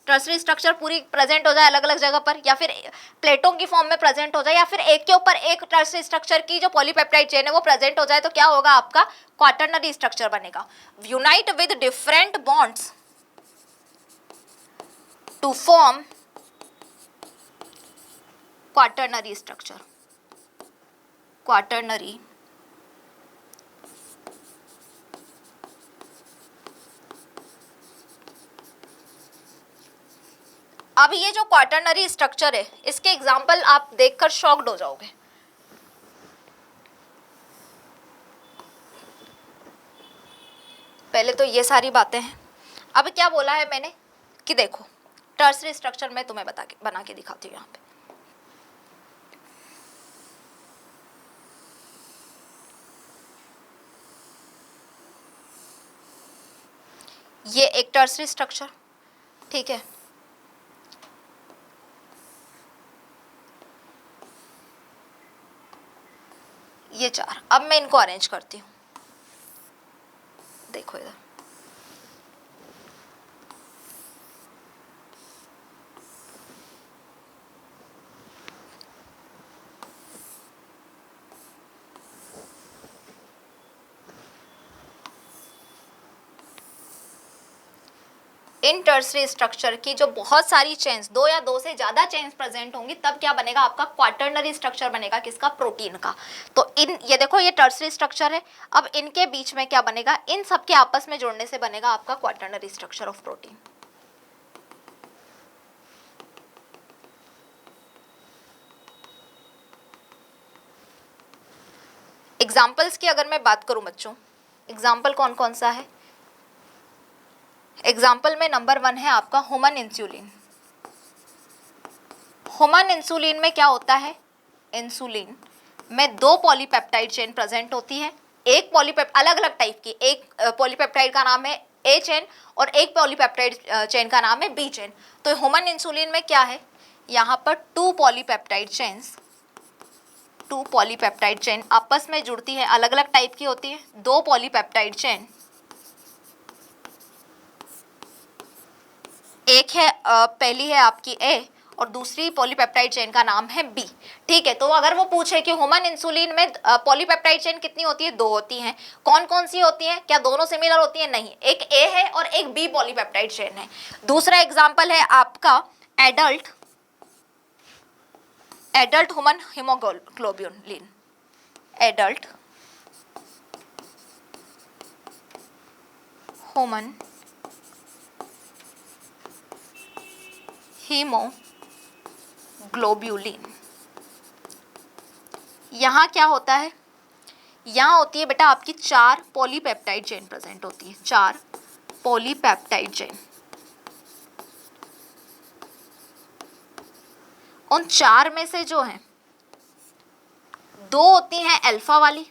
टर्सरी स्ट्रक्चर पूरी प्रेजेंट हो जाए अलग अलग जगह पर, या फिर प्लेटों की फॉर्म में प्रेजेंट हो जाए, या फिर एक के ऊपर एक टर्सरी स्ट्रक्चर की जो पॉलीपेप्टाइड चेन है वो प्रेजेंट हो जाए, तो क्या होगा, आपका क्वाटरनरी स्ट्रक्चर बनेगा। Unite with different bonds to form quaternary structure, quaternary अब ये जो क्वाटरनरी स्ट्रक्चर है इसके एग्जाम्पल आप देखकर शॉक्ड हो जाओगे। पहले तो ये सारी बातें हैं, अब क्या बोला है मैंने कि देखो टर्सरी स्ट्रक्चर में तुम्हें बना के दिखाती हूँ। यहाँ पे ये एक टर्सरी स्ट्रक्चर, ठीक है, ये चार। अब मैं इनको अरेंज करती हूँ, देखो इधर इन टर्सरी स्ट्रक्चर की जो बहुत सारी चेन्स, दो या दो से ज्यादा चेन्स प्रेजेंट होंगी, तब क्या बनेगा आपका क्वाटर्नरी स्ट्रक्चर बनेगा, किसका, प्रोटीन का। तो इन, ये देखो ये टर्सरी स्ट्रक्चर है, अब इनके बीच में क्या बनेगा, इन सब के आपस में जुड़ने से बनेगा आपका quaternary structure of protein. Examples की अगर मैं बात करूं बच्चों, एग्जाम्पल कौन कौन सा है, एग्जाम्पल में नंबर 1 है आपका ह्यूमन इंसुलिन। ह्यूमन इंसुलिन में क्या होता है, इंसुलिन में 2 पॉलीपेप्टाइड चेन प्रेजेंट होती है, एक अलग अलग टाइप की, एक पॉलीपेप्टाइड का नाम है ए चेन और एक पॉलीपेप्टाइड चेन का नाम है बी चेन। तो ह्यूमन इंसुलिन में क्या है, यहाँ पर 2 पॉलीपेप्टाइड चेन्स, 2 पॉलीपेप्टाइड चेन आपस में जुड़ती है, अलग अलग टाइप की होती है, 2 पॉलीपेप्टाइड चेन, एक है पहली है आपकी ए और दूसरी पॉलीपेप्टाइड चेन का नाम है बी। ठीक है, तो अगर वो पूछे कि ह्यूमन इंसुलिन में पॉलीपेप्टाइड चेन कितनी होती है, 2 होती हैं, कौन कौन सी होती हैं, क्या दोनों सिमिलर होती हैं, नहीं, एक ए है और एक बी पॉलीपेप्टाइड चेन है। दूसरा एग्जांपल है आपका adult human haemoglobin, adult human haemoglobulin. यहाँ क्या होता है, यहाँ होती है बेटा आपकी 4 पॉलीपेप्टाइड चेन प्रेजेंट होती है, 4 पॉलीपेप्टाइड चेन। उन 4 में से जो है 2 होती हैं अल्फा वाली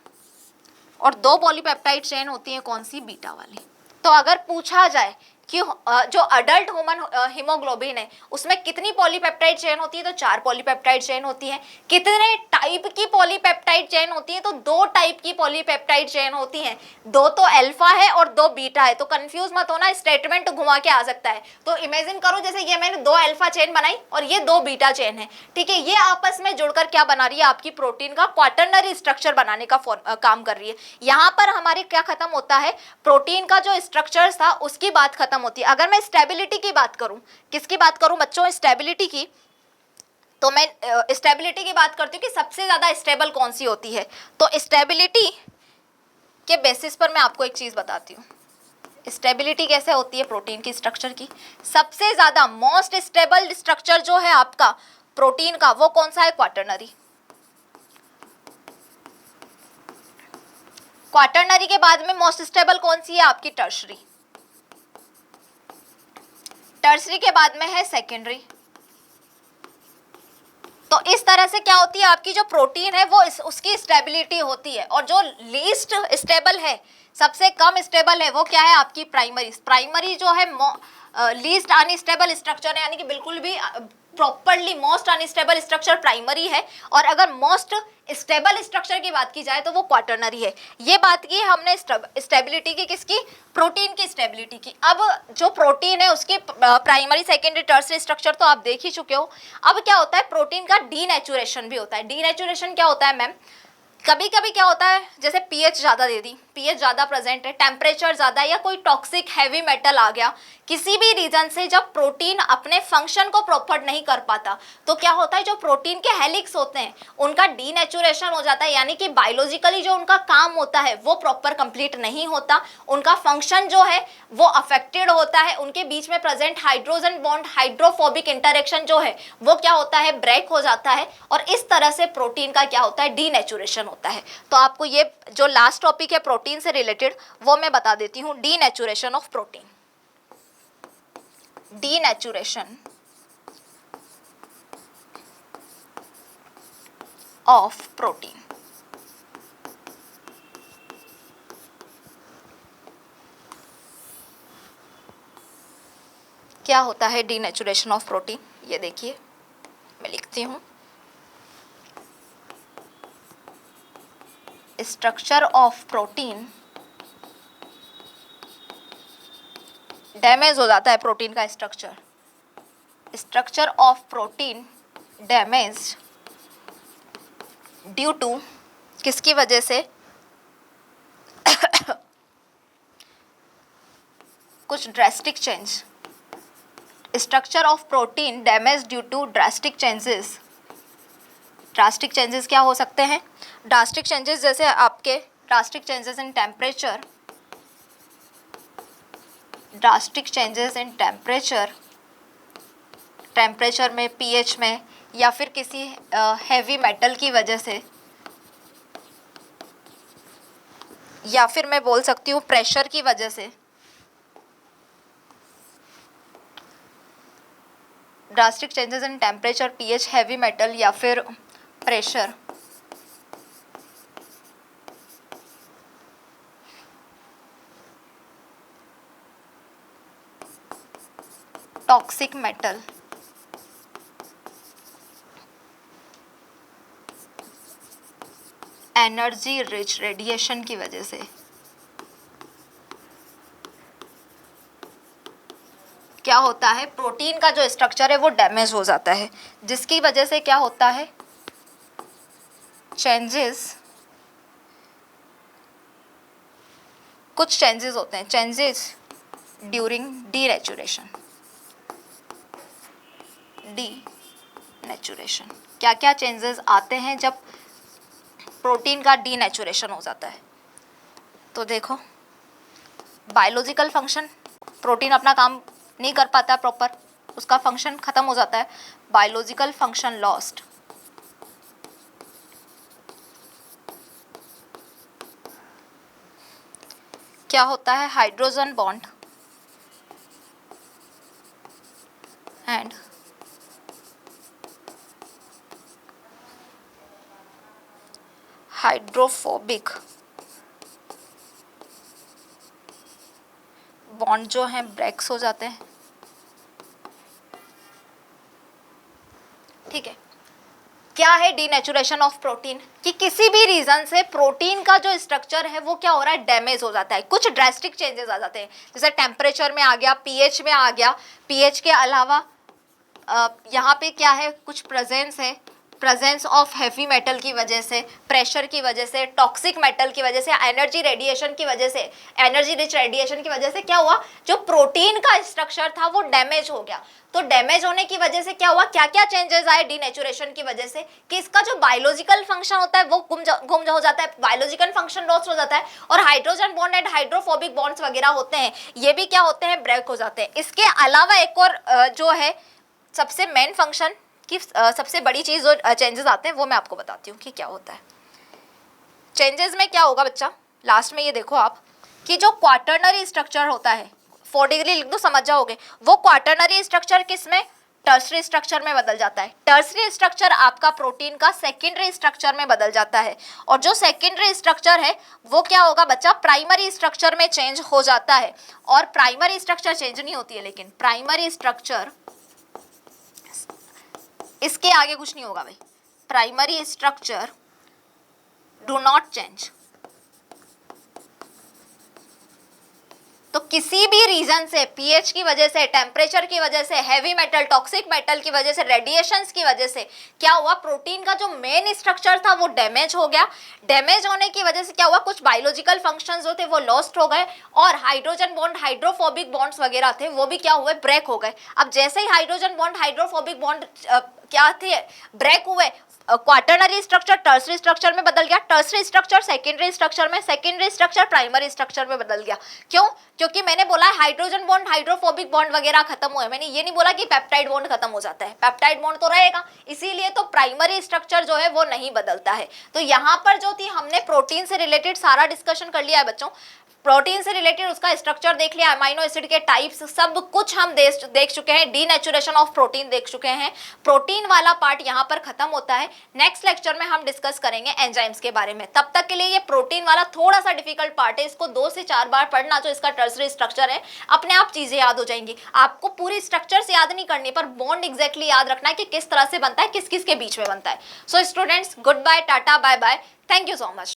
और 2 पॉलीपेप्टाइड चेन होती हैं कौन सी, बीटा वाली। तो अगर पूछा जाए कि जो अडल्ट ह्यूमन हीमोग्लोबिन है उसमें कितनी पॉलीपेप्टाइड चेन होती है, तो 4 पॉलीपेप्टाइड चेन होती है। कितने टाइप की पॉलीपेप्टाइड चेन होती है, तो 2 टाइप की पॉलीपेप्टाइड चेन होती हैं, 2 तो अल्फा है और 2 बीटा है। तो कंफ्यूज मत होना, स्टेटमेंट घुमा के आ सकता है। तो इमेजिन करो जैसे ये मैंने 2 अल्फा चेन बनाई और ये 2 बीटा चेन है, ठीक है, ये आपस में जुड़कर क्या बना रही है, आपकी प्रोटीन का क्वाटर्नरी स्ट्रक्चर बनाने का काम कर रही है। यहाँ पर हमारी क्या खत्म होता है, प्रोटीन का जो स्ट्रक्चर था उसकी बात खत्म होती है। अगर मैं स्टेबिलिटी की बात करूं, किसकी बात करूं बच्चों, स्टेबिलिटी की, तो मैं स्टेबिलिटी की बात करती हूँ कि सबसे ज्यादा स्टेबल कौन सी होती है। तो स्टेबिलिटी के बेसिस पर मैं आपको एक चीज बताती हूँ, स्टेबिलिटी कैसे होती है प्रोटीन की स्ट्रक्चर की। सबसे ज्यादा मोस्ट स्टेबल स्ट्रक्चर जो है आपका प्रोटीन का, वो कौन सा है, क्वाटर्नरी। क्वाटर्नरी के बाद में मोस्ट स्टेबल कौन सी है आपकी, टर्शरी। टर्सरी के बाद में है सेकेंडरी। तो इस तरह से क्या होती है आपकी जो प्रोटीन है वो उसकी स्टेबिलिटी होती है, और जो लीस्ट स्टेबल है, सबसे कम स्टेबल है, वो क्या है आपकी प्राइमरी। प्राइमरी जो है लीस्ट अनस्टेबल स्ट्रक्चर है, यानी कि बिल्कुल भी properly most unstable structure primary है, और अगर मोस्ट स्टेबल स्ट्रक्चर की बात की जाए तो वो क्वाटर्नरी है। ये बात की हमने स्टेबिलिटी की, किसकी, प्रोटीन की स्टेबिलिटी की। अब जो प्रोटीन है उसकी प्राइमरी सेकेंडरी टर्सरी स्ट्रक्चर तो आप देख ही चुके हो। अब क्या होता है, प्रोटीन का डीनेचुरेशन भी होता है। डीनेचुरेशन क्या होता है मैम, कभी कभी क्या होता है, जैसे पीएच ज़्यादा दे दी, पीएच ज़्यादा प्रेजेंट है, टेम्परेचर ज़्यादा, या कोई टॉक्सिक हैवी मेटल आ गया, किसी भी रीजन से जब प्रोटीन अपने फंक्शन को प्रॉपर नहीं कर पाता, तो क्या होता है, जो प्रोटीन के हेलिक्स होते हैं उनका डीनेचुरेशन हो जाता है, यानी कि बायोलॉजिकली जो उनका काम होता है वो प्रॉपर कंप्लीट नहीं होता, उनका फंक्शन जो है वो अफेक्टेड होता है, उनके बीच में present hydrogen bond hydrophobic interaction जो है वो क्या होता है, ब्रेक हो जाता है, और इस तरह से प्रोटीन का क्या होता है, डीनेचुरेशन होता है। तो आपको ये जो लास्ट टॉपिक है प्रोटीन से रिलेटेड वो मैं बता देती हूँ, denaturation of protein. Denaturation of protein. क्या होता है डीनेचुरेशन ऑफ प्रोटीन, ये देखिए मैं लिखती हूँ, स्ट्रक्चर ऑफ प्रोटीन डैमेज हो जाता है, प्रोटीन का structure, structure of protein damage due to, किसकी वजह से, कुछ drastic change, structure of protein damage due to drastic changes. Drastic changes क्या हो सकते हैं? ड्रास्टिक चेंजेस जैसे आपके drastic changes in temperature, drastic changes in temperature में, पीएच में, या फिर किसी हैवी मेटल की वजह से, या फिर मैं बोल सकती हूँ प्रेशर की वजह से। Drastic changes in temperature, pH, heavy metal या फिर pressure. Toxic metal, energy rich radiation की वजह से। क्या होता है? प्रोटीन का जो स्ट्रक्चर है वो डैमेज हो जाता है, जिसकी वजह से क्या होता है? चेंजेस, कुछ चेंजेस होते हैं, चेंजेस ड्यूरिंग डीनेचुरेशन। डीनेचुरेशन, क्या क्या चेंजेस आते हैं जब प्रोटीन का डीनेचुरेशन हो जाता है? तो देखो, बायोलॉजिकल फंक्शन, प्रोटीन अपना काम नहीं कर पाता प्रॉपर, उसका फंक्शन खत्म हो जाता है, बायोलॉजिकल फंक्शन लॉस्ट। क्या होता है? Hydrogen bond and hydrophobic bond जो हैं ब्रेक्स हो जाते हैं। ठीक है, क्या है डीनेचुरेशन ऑफ प्रोटीन? कि किसी भी रीजन से प्रोटीन का जो स्ट्रक्चर है वो क्या हो रहा है? डैमेज हो जाता है, कुछ ड्रास्टिक चेंजेस आ जाते हैं, जैसे टेम्परेचर में आ गया, पीएच में आ गया, पीएच के अलावा यहाँ पे क्या है? कुछ प्रेजेंस है, प्रेजेंस ऑफ हैवी मेटल की वजह से, प्रेशर की वजह से, टॉक्सिक मेटल की वजह से, एनर्जी रेडिएशन की वजह से, एनर्जी रिच रेडिएशन की वजह से क्या हुआ? जो प्रोटीन का स्ट्रक्चर था वो डैमेज हो गया। तो डैमेज होने की वजह से क्या हुआ? क्या क्या चेंजेस आए डीनेचुरेशन की वजह से? कि इसका जो बायोलॉजिकल फंक्शन होता है वो गुम हो जाता है, बायोलॉजिकल फंक्शन लॉस्ट हो जाता है, और hydrogen bond and hydrophobic bonds वगैरह होते हैं, ये भी क्या होते हैं? ब्रेक हो जाते हैं। इसके अलावा एक और जो है सबसे मेन फंक्शन की सबसे बड़ी चीज जो चेंजेस आते हैं वो मैं आपको बताती हूँ कि क्या होता है। चेंजेस में क्या होगा बच्चा? लास्ट में ये देखो आप कि जो क्वाटरनरी स्ट्रक्चर होता है, 4 डिग्री लिख दो, समझ जाओगे, वो क्वाटरनरी स्ट्रक्चर किसमें? टर्सरी स्ट्रक्चर में बदल जाता है। टर्सरी स्ट्रक्चर आपका प्रोटीन का सेकेंडरी स्ट्रक्चर में बदल जाता है, और जो सेकेंडरी स्ट्रक्चर है वो क्या होगा बच्चा? प्राइमरी स्ट्रक्चर में चेंज हो जाता है। और प्राइमरी स्ट्रक्चर चेंज नहीं होती है, लेकिन प्राइमरी स्ट्रक्चर, इसके आगे कुछ नहीं होगा भाई, primary structure do not change. तो किसी भी रीजन से, पीएच की वजह से, टेम्परेचर की वजह से, हैवी मेटल, टॉक्सिक मेटल की वजह से, रेडिएशंस की वजह से क्या हुआ? प्रोटीन का जो मेन स्ट्रक्चर था वो डैमेज हो गया। डैमेज होने की वजह से क्या हुआ? कुछ बायोलॉजिकल फंक्शंस जो थे वो लॉस्ट हो गए, और हाइड्रोजन बॉन्ड, हाइड्रोफोबिक बॉन्ड्स वगैरह थे वो भी क्या हुए? ब्रेक हो गए। अब जैसे ही हाइड्रोजन बॉन्ड, हाइड्रोफोबिक बॉन्ड क्या थे? ब्रेक हुए, क्वाटरनरी स्ट्रक्चर टर्सरी स्ट्रक्चर में बदल गया, टर्सरी स्ट्रक्चर सेकेंडरी स्ट्रक्चर में, सेकेंडरी स्ट्रक्चर प्राइमरी स्ट्रक्चर में बदल गया। क्यों? क्योंकि मैंने बोला हाइड्रोजन बॉन्ड, हाइड्रोफोबिक बॉन्ड वगैरह खत्म हुए, मैंने ये नहीं बोला कि पेप्टाइड बॉन्ड खत्म हो जाता है, पेप्टाइड बॉन्ड तो रहेगा, इसीलिए तो प्राइमरी स्ट्रक्चर जो है वो नहीं बदलता है। तो यहाँ पर जो थी, हमने प्रोटीन से रिलेटेड सारा डिस्कशन कर लिया है बच्चों, प्रोटीन से रिलेटेड उसका स्ट्रक्चर देख लिया, अमाइनो एसिड के टाइप्स सब कुछ हम देख चुके हैं, डीनेचुरेशन ऑफ प्रोटीन देख चुके हैं। प्रोटीन वाला पार्ट यहाँ पर खत्म होता है। नेक्स्ट लेक्चर में हम डिस्कस करेंगे एंजाइम्स के बारे में। तब तक के लिए ये प्रोटीन वाला थोड़ा सा डिफिकल्ट पार्ट है, इसको 2 से 4 बार पढ़ना, जो इसका टर्सरी स्ट्रक्चर है, अपने आप चीजें याद हो जाएंगी। आपको पूरी स्ट्रक्चर से याद नहीं करनी, पर बॉन्ड एग्जैक्टली याद रखना है कि किस तरह से बनता है, किस किस के बीच में बनता है। So students, goodbye, ta-ta, bye bye, thank you so much.